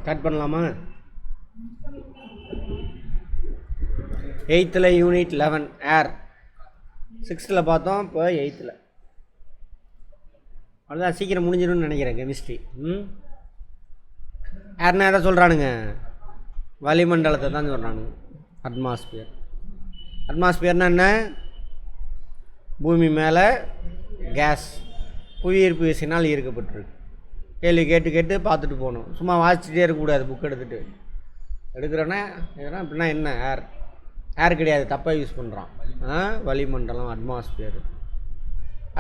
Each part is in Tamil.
ஸ்டார்ட் பண்ணலாமா? 8th யூனிட் 11 ஏர், 6th பார்த்தோம், இப்போ 8th. அவ்வளோதான், சீக்கிரம் முடிஞ்சிடும்னு நினைக்கிறேன் கெமிஸ்ட்ரி. ஏர்னா எதை சொல்கிறானுங்க? வளிமண்டலத்தை தான் சொல்கிறானுங்க. அட்மாஸ்பியர். அட்மாஸ்பியர்னா என்ன? பூமி மேலே கேஸ் புவியீர்ப்பு விசையினால் ஈர்க்கப்பட்டிருக்கு. கேள்வி கேட்டு கேட்டு பார்த்துட்டு போகணும், சும்மா வாசிச்சுட்டே இருக்கக்கூடாது. புக் எடுக்கிறோன்னா இதெல்லாம் அப்படின்னா என்ன? ஏர் கிடையாது, தப்பாக யூஸ் பண்ணுறான். வளிமண்டலம், அட்மாஸ்பியர்.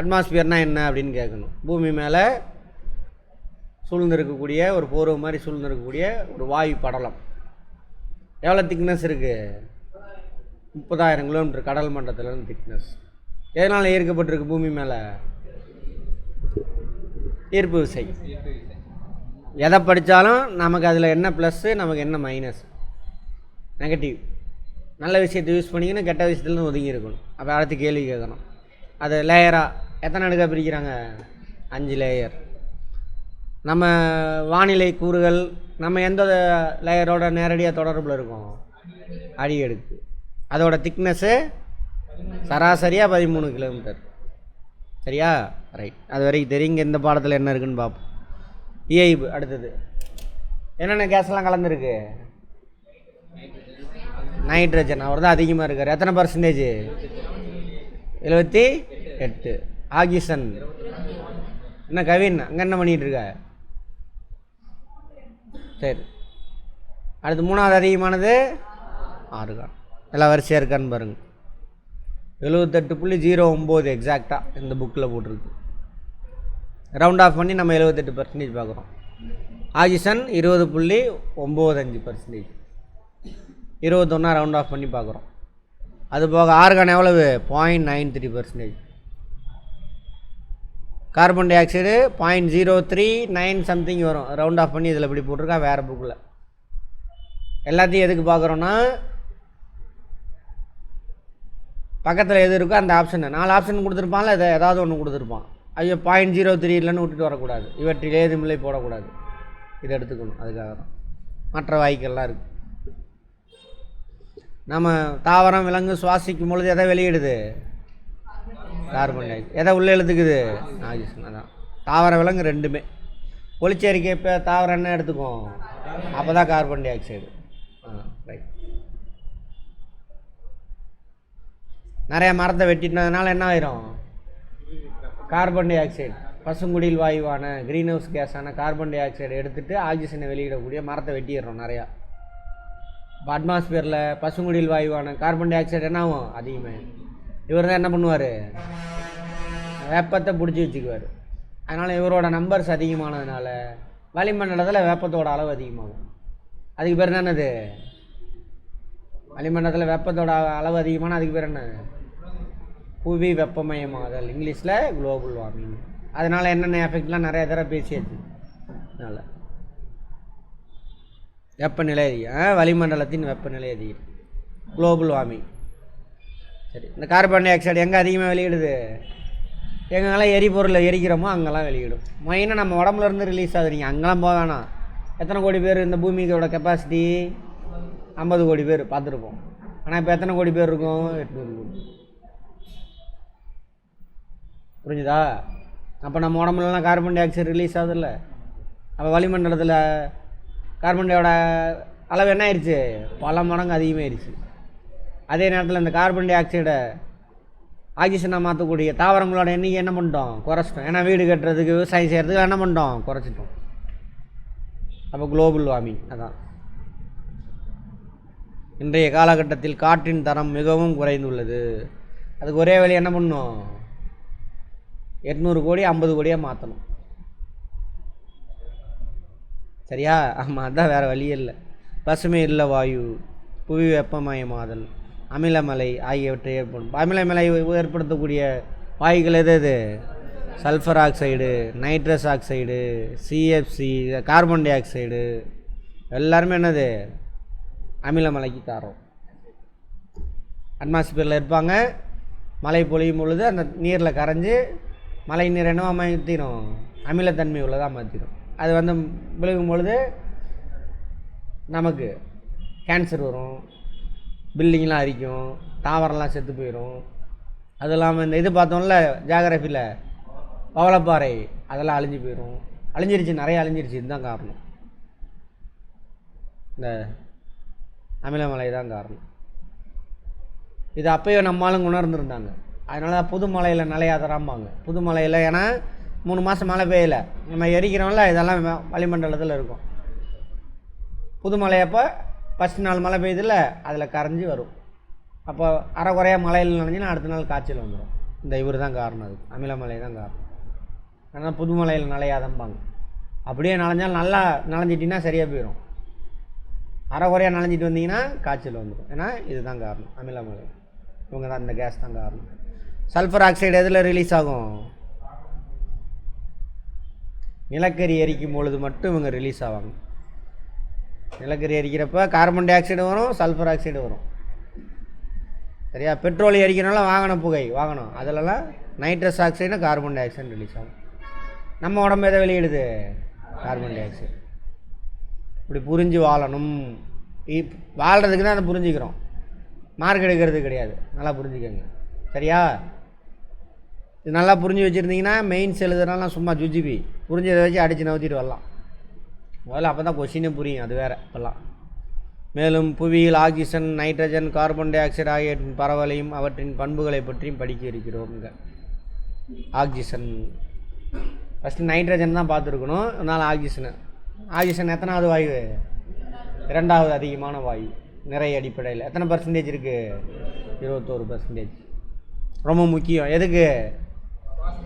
அட்மாஸ்பியர்னால் என்ன அப்படின்னு கேட்கணும். பூமி மேலே சூழ்ந்திருக்கக்கூடிய ஒரு போர்வை மாதிரி சூழ்ந்திருக்கக்கூடிய ஒரு வாயு படலம். எவ்வளோ திக்னஸ் இருக்குது? 30,000 கிலோமீட்டர் கடல் மண்டலத்திலேருந்து திக்னஸ். எதனால் ஈர்க்கப்பட்டிருக்கு பூமி மேலே? ஈர்ப்பு விசை. எதை படித்தாலும் நமக்கு அதில் என்ன ப்ளஸ்ஸு, நமக்கு என்ன மைனஸ், நெகட்டிவ். நல்ல விஷயத்தை யூஸ் பண்ணிக்கணும், கெட்ட விஷயத்துலேருந்து ஒதுங்கி இருக்கணும். அப்போ அடுத்து கேள்வி கேட்கணும். அது லேயராக எத்தனை அடுக்காக பிரிக்கிறாங்க? 5 லேயர். நம்ம வானிலை கூறுகள் நம்ம எந்த லேயரோட நேரடியாக தொடர்பில் இருக்கும்? அடி அடுக்கு. அதோட திக்னஸ்ஸு சராசரியாக 13 கிலோமீட்டர். சரியா? ரைட், அது வரைக்கும் தெரியும். இங்கே இந்த பாடத்தில் என்ன இருக்குதுன்னு பார்ப்போம். இயைபு. அடுத்தது என்னென்ன கேஸ்லாம் கலந்துருக்கு? நைட்ரஜன். அவர் தான் அதிகமாக இருக்கார். எத்தனை பர்சன்டேஜ்? 78. ஆக்சிஜன். என்ன கவின் அங்கே என்ன பண்ணிகிட்டு இருக்க? சரி, அடுத்து 3வது அதிகமானது ஆர்கான். எல்லாம் வரிசையாக இருக்கான்னு பாருங்கள். 78.09 எக்ஸாக்டாக இந்த புக்கில் போட்டிருக்கு. ரவுண்ட் ஆஃப் பண்ணி நம்ம 78% பார்க்குறோம். ஆக்சிஜன் 20.95%. 21 ரவுண்ட் ஆஃப் பண்ணி பார்க்குறோம். அது போக ஆர்கான் எவ்வளவு? 0.93%. கார்பன் டை ஆக்சைடு 0.039 சம்திங் வரும். ரவுண்ட் ஆஃப் பண்ணி இதில் இப்படி போட்டிருக்கா வேறு புக்கில். எல்லாத்தையும் எதுக்கு பார்க்குறோன்னா, பக்கத்தில் எது இருக்கோ அந்த ஆப்ஷனை. 4 ஆப்ஷன் கொடுத்துருப்பான்ல, இதை ஏதாவது ஒன்று கொடுத்துருப்பான். ஐயோ 0.03 இல்லைன்னு விட்டுட்டு வரக்கூடாது. இவற்றில் ஏதுமில்லை போடக்கூடாது. இதை எடுத்துக்கணும். அதுக்காக தான். மற்ற வாய்க்கெல்லாம் இருக்குது. நம்ம தாவரம் விலங்கு சுவாசிக்கும் பொழுது எதை வெளியிடுது? Carbon di oxide. எதை உள்ளே எழுத்துக்குது? ஆக்சிஜன். அதான் தாவர விலங்கு ரெண்டுமே. ஒளிச்சேரிக்கை இப்போ தாவரம் என்ன எடுத்துக்கும்? அப்போ தான் கார்பன் டை ஆக்சைடு. ரைட். நிறைய மரத்தை வெட்டினதுனால என்ன ஆயிரும்? கார்பன் டை ஆக்சைடு, பசுங்குடில் வாயுவான க்ரீன் ஹவுஸ் கேஸான கார்பன் டை ஆக்சைடை எடுத்துகிட்டு ஆக்சிஜனை வெளியிடக்கூடிய மரத்தை வெட்டிடுறோம் நிறையா. இப்போ அட்மாஸ்பியரில் பசுங்குடில் வாயுவான கார்பன் டை ஆக்சைடு என்ன ஆகும்? அதிகமாக. இவர் தான் என்ன பண்ணுவார்? வெப்பத்தை பிடிச்சி வச்சுக்குவார். அதனால் இவரோட நம்பர்ஸ் அதிகமானதுனால வளிமண்டலத்தில் வெப்பத்தோட அளவு அதிகமாகும். அதுக்கு பேர் என்னது? வளிமண்டலத்தில் வெப்பத்தோட அளவு அதிகமான அதுக்கு பேர் என்ன? புவி வெப்பமயமாதல். இங்கிலீஷில் குளோபல் வார்மிங். அதனால் என்னென்ன எஃபெக்ட்லாம் நிறைய தடவை பேசியாச்சு. அதனால் வெப்பநிலை அதிகம், வளிமண்டலத்தின் வெப்பநிலை அதிகம், குளோபல் வார்மிங். சரி, இந்த கார்பன் டை ஆக்சைடு எங்கே அதிகமாக வெளியிடுது? எங்கெங்கெல்லாம் எரிபொருளை எரிக்கிறோமோ அங்கெல்லாம் வெளியிடும். மெயினாக நம்ம உடம்புல இருந்து ரிலீஸ் ஆகுது. நீங்கள் அங்கெல்லாம் போக வேணாம். எத்தனை கோடி பேர் இந்த பூமிக்கோட கெப்பாசிட்டி? 50 கோடி பேர் பார்த்துருப்போம். ஆனால் இப்போ எத்தனை கோடி பேர் இருக்கும்? 800 கோடி. புரிஞ்சுதா? அப்போ நம்ம உடம்புலலாம் கார்பன் டை ஆக்சைடு ரிலீஸ் ஆகுதுல்ல. அப்போ வளிமண்டலத்தில் கார்பன் டையோட அளவு என்ன ஆயிடுச்சு? பல மடங்கு அதிகமாகிடுச்சு. அதே நேரத்தில் இந்த கார்பன் டை ஆக்சைடை ஆக்சிஜனாக மாற்றக்கூடிய தாவரங்களோட எண்ணிக்கை என்ன பண்ணிட்டோம்? குறைச்சிட்டோம். ஏன்னா வீடு கட்டுறதுக்கு, விவசாயம் செய்கிறதுக்கு என்ன பண்ணிட்டோம்? குறைச்சிட்டோம். அப்போ குளோபல் வார்மிங். அதான் இன்றைய காலகட்டத்தில் காற்றின் தரம் மிகவும் குறைந்துள்ளது. அதுக்கு ஒரே வழி என்ன பண்ணணும்? 800 கோடி 50 கோடியாக மாற்றணும். சரியா? ஆமாம், அதுதான், வேறு வழியே இல்லை. பசுமை இல்ல வாயு, புவி வெப்பமயமாதல், அமிலமலை ஆகியவற்றை ஏற்படும். அமிலமலை ஏற்படுத்தக்கூடிய வாயுக்கள் எது? Sulphur oxide, nitrous oxide, CFC, carbon di oxide எல்லாருமே என்னது? அமிலமலைக்கு காரணம். அட்மாஸ்பியரில் இருப்பாங்க. மழை பொழியும் பொழுது அந்த நீரில் கரைஞ்சி மழை நீர் என்னவா மாற்றிடும்? அமிலத்தன்மை உள்ளதாக மாற்றிடும். அது விழுகும் பொழுது நமக்கு கேன்சர் வரும், பில்டிங்லாம் அரிக்கும், தாவரம்லாம் செத்து போயிடும். அது இல்லாமல் இந்த இது பார்த்தோம்ல ஜியாகிரஃபியில் பவளப்பாறை, அதெல்லாம் அழிஞ்சு போயிடும். அழிஞ்சிருச்சு, நிறைய அழிஞ்சிருச்சு. இதுதான் காரணம், இந்த அமிலமலை தான் காரணம். இது அப்போயே நம்மளும் உணர்ந்துருந்தாங்க. அதனால தான் புது மலையில் நிலையாதராம்பாங்க. புது மலையில் ஏன்னா 3 மாதம் மழை பெய்யலை, நம்ம எரிக்கிறோம்ல, இதெல்லாம் வளிமண்டலத்தில் இருக்கும். புது மலையப்போ ஃபஸ்ட் நாள் மழை பெய்யுதில்ல, அதில் கரைஞ்சி வரும். அப்போ அரை குறையாக மலையில் நனைஞ்சினா அடுத்த நாள் காய்ச்சல் வந்துடும். இந்த இவர் தான் காரணம், அது அமிலமலை தான் காரணம். ஆனால் புது மலையில் நனையாதம்பாங்க. அப்படியே நனைஞ்சால் நல்லா நனைஞ்சிட்டிங்கன்னா சரியாக போயிடும். அரை குறையாக நனைஞ்சிட்டு வந்தீங்கன்னா காய்ச்சல் வந்துடும். ஏன்னா இதுதான் காரணம், அமிலமலை. இவங்க தான், இந்த கேஸ் தான் காரணம். சல்ஃபர் ஆக்சைடு எதில் ரிலீஸ் ஆகும்? நிலக்கரி எரிக்கும் பொழுது மட்டும் இவங்க ரிலீஸ் ஆவாங்க. நிலக்கரி எரிக்கிறப்ப கார்பன் டை ஆக்சைடு வரும், சல்ஃபர் ஆக்சைடு வரும். சரியா? பெட்ரோல் எரிக்கிறனால வாகன புகை, வாகனம் அதிலலாம் nitrous oxide, carbon di oxide release ஆகும். நம்ம உடம்பு எதை வெளியிடுது? Carbon di oxide. இப்படி புரிஞ்சு வாழணும். வாழ்கிறதுக்கு தான் அதை புரிஞ்சுக்கிறோம், மார்க் எடுக்கிறது கிடையாது. நல்லா புரிஞ்சுக்கோங்க, சரியா? இது நல்லா புரிஞ்சு வச்சுருந்தீங்கன்னா மெயின்ஸ் எழுதுறதுனால சும்மா ஜுஜிபி புரிஞ்சதை வச்சு அடித்து நவுத்திட்டு வரலாம். முதல்ல அப்போ தான் கொஸ்டினே புரியும், அது வேறு இப்போல்லாம். மேலும் புவியில் oxygen, nitrogen, carbon di oxide ஆகியவற்றின் பரவலையும் அவற்றின் பண்புகளை பற்றியும் படிக்க இருக்கிறோம். இங்கே ஆக்சிஜன் ஃபஸ்ட்டு நைட்ரஜன் தான் பார்த்துருக்கணும். அதனால் ஆக்சிஜன் எத்தனாவது வாயு? 2வது அதிகமான வாயு நிறைய அடிப்படையில். எத்தனை பர்சன்டேஜ் இருக்குது? 21%. ரொம்ப முக்கியம். எதுக்கு?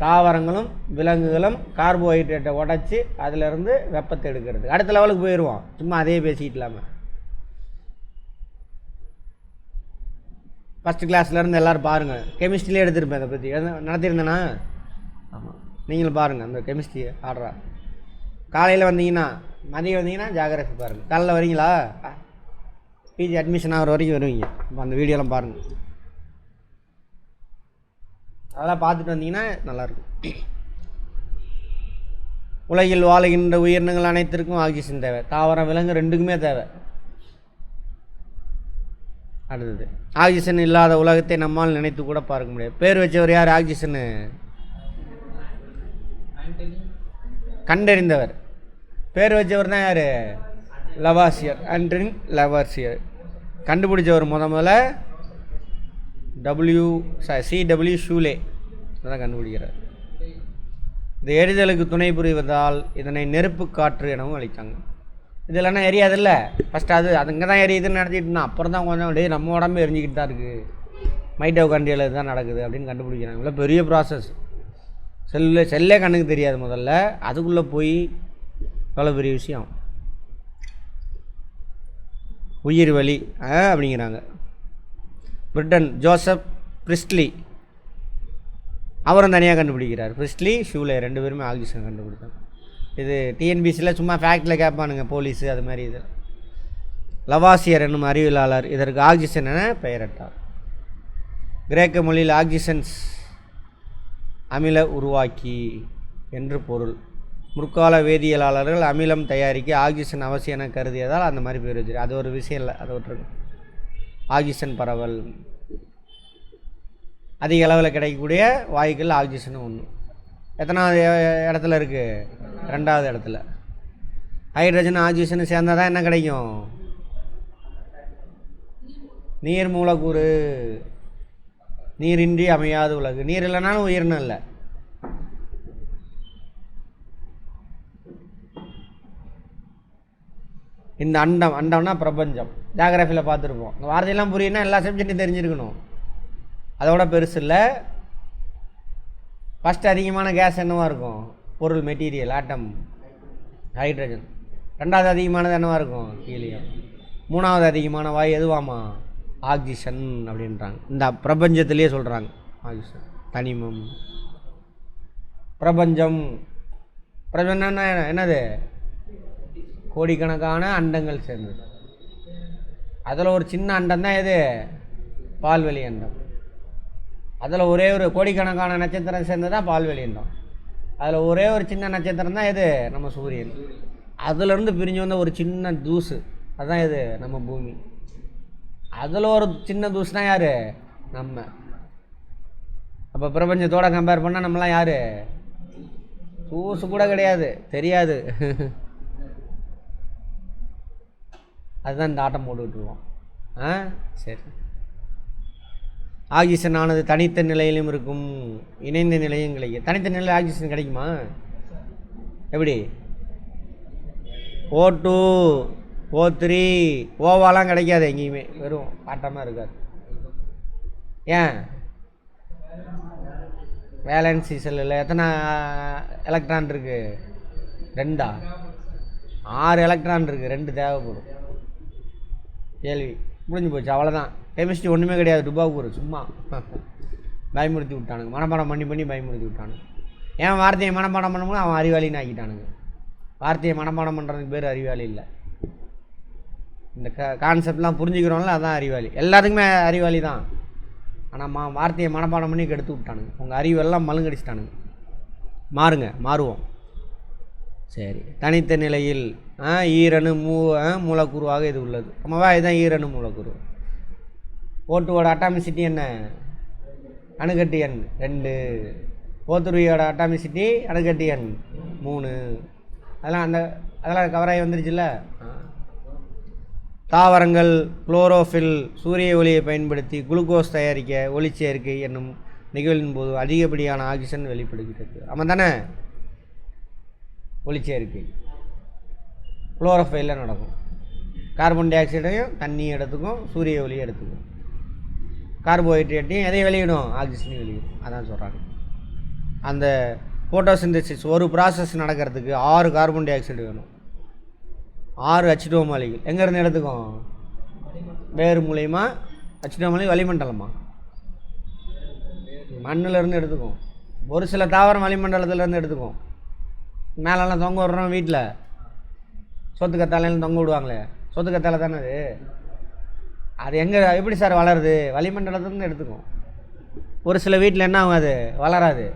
தாவரங்களும் விலங்குகளும் கார்போஹைட்ரேட்டை உடச்சி அதிலிருந்து வெப்பத்தை எடுக்கிறது. அடுத்த லெவலுக்கு போயிடுவோம், சும்மா அதே பேசிக்கிட்டு இல்லாமல். ஃபஸ்ட்டு கிளாஸ்லேருந்து எல்லோரும் பாருங்கள், கெமிஸ்ட்ரியிலே எடுத்துருப்பேன். அதை பற்றி நடத்தியிருந்தேன்னா ஆமாம், நீங்களும் பாருங்கள். அந்த கெமிஸ்ட்ரி ஆடுறா காலையில் வந்தீங்கன்னா, மதியம் வந்தீங்கன்னா ஜியாகிரஃபி பாருங்கள். காலையில் வரீங்களா? பிஜி அட்மிஷன் ஆகிற வரைக்கும் வருவீங்க. இப்போ அந்த வீடியோலாம் பாருங்கள், அதெல்லாம் பார்த்துட்டு வந்தீங்கன்னா நல்லாயிருக்கும். உலகில் வாழுகின்ற உயிரினங்கள் அனைத்திற்கும் ஆக்சிஜன் தேவை. தாவரம் விலங்கு ரெண்டுக்குமே தேவை. அடுத்தது, ஆக்சிஜன் இல்லாத உலகத்தை நம்மால் நினைத்து கூட பார்க்க முடியாது. பேர் வச்சவர் யார்? ஆக்சிஜனு கண்டறிந்தவர். பேர் வச்சவர் தான் யார்? Lavoisier, ஆண்ட்ரின் Lavoisier. கண்டுபிடிச்சவர் முதல்ல CW ஷூலே தான் கண்டுபிடிக்கிறார். இந்த எரிதலுக்கு துணை புரிவதால் இதனை நெருப்பு காற்று எனவும் அளித்தாங்க. இது இல்லைன்னா எரியாதில்ல. ஃபஸ்ட்டு அது அங்கே தான் எரியுதுன்னு நடத்திட்டு இருந்தான். அப்புறம் தான் கொஞ்சம் அப்படியே நம்ம உடம்பு எரிஞ்சிக்கிட்டு தான் இருக்குது, மைட்டோகாண்ட்ரியால இதுதான் நடக்குது அப்படின்னு கண்டுபிடிக்கிறாங்க. இல்லை பெரிய ப்ராசஸ். செல்லே கண்ணுக்கு தெரியாது முதல்ல, அதுக்குள்ளே போய் எவ்வளோ பெரிய விஷயம். உயிர் வலி அப்படிங்கிறாங்க. பிரிட்டன் ஜோசப் பிரிஸ்ட்லி, அவரும் தனியாக கண்டுபிடிக்கிறார். பிரிஸ்ட்லி, ஷூலே 2 பேருமே ஆக்சிஜன் கண்டுபிடித்தாங்க. இது டிஎன்பிசியில் சும்மா ஃபேக்டில் கேட்பானுங்க, போலீஸு அது மாதிரி. இது லவாசியர் என்னும் அறிவியலாளர் இதற்கு ஆக்சிஜன் என பெயரிட்டார். கிரேக்க மொழியில் ஆக்சிஜன்ஸ் அமில உருவாக்கி என்று பொருள். முற்கால வேதியியலாளர்கள் அமிலம் தயாரிக்க ஆக்சிஜன் அவசியம் என கருதியதால் அந்த மாதிரி பேர் வச்சு. அது ஒரு விஷயம் இல்லை, அதை விட்டுருக்கு. ஆக்சிஜன் பரவல் அதிக அளவில் கிடைக்கக்கூடிய வாயுக்கள் ஆக்சிஜனும் ஒன்று. எத்தனாவது இடத்துல இருக்குது? 2வது இடத்துல. ஹைட்ரஜன் ஆக்சிஜன் சேர்ந்தால் தான் என்ன கிடைக்கும்? நீர் மூலக்கூறு. நீரின்றி அமையாத உலகு. நீர் இல்லைனாலும் உயிரினம் இல்லை. இந்த அண்டம்னா பிரபஞ்சம். ஜியாகிரஃபியில் பார்த்துருப்போம். இந்த வார்த்தையெல்லாம் புரியுன்னா எல்லா சப்ஜெக்ட்டும் தெரிஞ்சிருக்கணும். அதோட பெருசு இல்லை. ஃபஸ்ட்டு அதிகமான கேஸ் என்னவாக இருக்கும்? பொருள், மெட்டீரியல், ஆட்டம், ஹைட்ரஜன். 2வது அதிகமானது என்னவாக இருக்கும்? ஹீலியம். 3வது அதிகமான வாயு எதுவாமா? ஆக்சிஜன் அப்படின்றாங்க. இந்த பிரபஞ்சத்திலே சொல்கிறாங்க ஆக்சிஜன், தனிமம். பிரபஞ்சம் என்னது? கோடிக்கணக்கான அண்டங்கள் சேர்ந்தது. அதில் ஒரு சின்ன அண்டம் தான் எது? பால்வெளி அண்டம். அதில் ஒரே ஒரு கோடிக்கணக்கான நட்சத்திரம் சேர்ந்தது தான் பால்வெளி அண்டம். அதில் ஒரே ஒரு சின்ன நட்சத்திரம் தான் எது? நம்ம சூரியன். அதுலேருந்து பிரிஞ்சு வந்த ஒரு சின்ன தூசு அதுதான் இது நம்ம பூமி. அதில் ஒரு சின்ன தூசுனா யார்? நம்ம. அப்போ பிரபஞ்சத்தோடு கம்பேர் பண்ணால் நம்மளாம் யார்? தூசு கூட கிடையாது, தெரியாது. அதுதான் இந்த ஆட்டம் போட்டுக்கிட்டுருவோம். சரி. ஆக்சிஜன் ஆனது தனித்த நிலையிலும் இருக்கும், இணைந்த நிலையும் கிடைக்கும். தனித்த நிலையில் ஆக்சிஜன் கிடைக்குமா? எப்படி? O2 O3 ஓவாலாம் கிடைக்காது எங்கேயுமே, வெறும் ஆட்டமாக இருக்காது. ஏன்? வேலன்சி செல்லில் எத்தனை எலக்ட்ரான் இருக்குது? 2. 6 எலக்ட்ரான் இருக்குது, 2 தேவைப்படும். கேள்வி முடிஞ்சு போச்சு, அவ்வளோதான். கெமிஸ்ட்ரி ஒன்றுமே கிடையாது, டுபாக்கூர் சும்மா பயமுறுத்தி விட்டானுங்க, மனப்பாடம் பண்ணி பயமுறுத்தி விட்டானுங்க. ஏன் வார்த்தையை மனப்பாடம் பண்ணும்போது அவன் அறிவாளின்னு ஆக்கிட்டானுங்க. வார்த்தையை மனப்பாடம் பண்ணுறதுக்கு பேர் அறிவாளி இல்லை. இந்த கான்செப்ட்லாம் புரிஞ்சுக்கிறோம்ல, அதான் அறிவாளி. எல்லாத்துக்குமே அறிவாளி தான். ஆனால் வார்த்தையை மனப்பாடம் பண்ணி கெடுத்து விட்டானுங்க. உங்கள் அறிவெல்லாம் மழுங்கடிச்சிட்டானுங்க. மாறுவோம். சரி. தனித்த நிலையில் ஈரணு மூலக்கூறுவாக இது உள்ளது. ஆமாவா? இதுதான் ஈரணு மூலக்கூறு. O2வோட அட்டாமிசிட்டி என்ன? அணுக்கட்டு எண் 2. O3யோட அட்டாமிசிட்டி அணுக்கட்டு எண் 3. அதெல்லாம் கவராகி வந்துருச்சுல்ல. தாவரங்கள் குளோரோஃபில் சூரிய ஒளியை பயன்படுத்தி குளுக்கோஸ் தயாரிக்க ஒளிச்சேர்க்கை என்னும் நிகழ்வின் போது அதிகப்படியான ஆக்சிஜன் வெளிப்படுகிறது. ஆமாம் தானே? ஒளிச்சேர்க்கை குளோரோஃபைலில் நடக்கும். கார்பன் டை ஆக்சைடையும் தண்ணியும் எடுத்துக்கும், சூரிய ஒளியை எடுத்துக்கும். கார்போஹைட்ரேட்டையும் எதையும் வெளியிடும்? ஆக்சிஜனையும் வெளியிடும். அதான் சொல்கிறாங்க. அந்த ஃபோட்டோசிந்தசிஸ் ஒரு ப்ராசஸ் நடக்கிறதுக்கு 6 கார்பன் டை ஆக்சைடு வேணும், 6 H2O மாலிகுல். எங்கேருந்து எடுத்துக்கும்? வேறு மூலயமா. H2O molecule வளிமண்டலமா? மண்ணிலேருந்து எடுத்துக்கும். ஒரு சில தாவரம் வளிமண்டலத்துலேருந்து எடுத்துக்கும். மேலெல்லாம் தொங்க விடுறோம் வீட்டில், சொத்து கத்தாலையும் தொங்க விடுவாங்களே, சொத்து கத்தாலை தானே அது. அது எங்கே எப்படி சார் வளருது? வளிமண்டலத்துலேருந்து எடுத்துக்கும். ஒரு சில வீட்டில் என்ன ஆகும்? அது வளராது.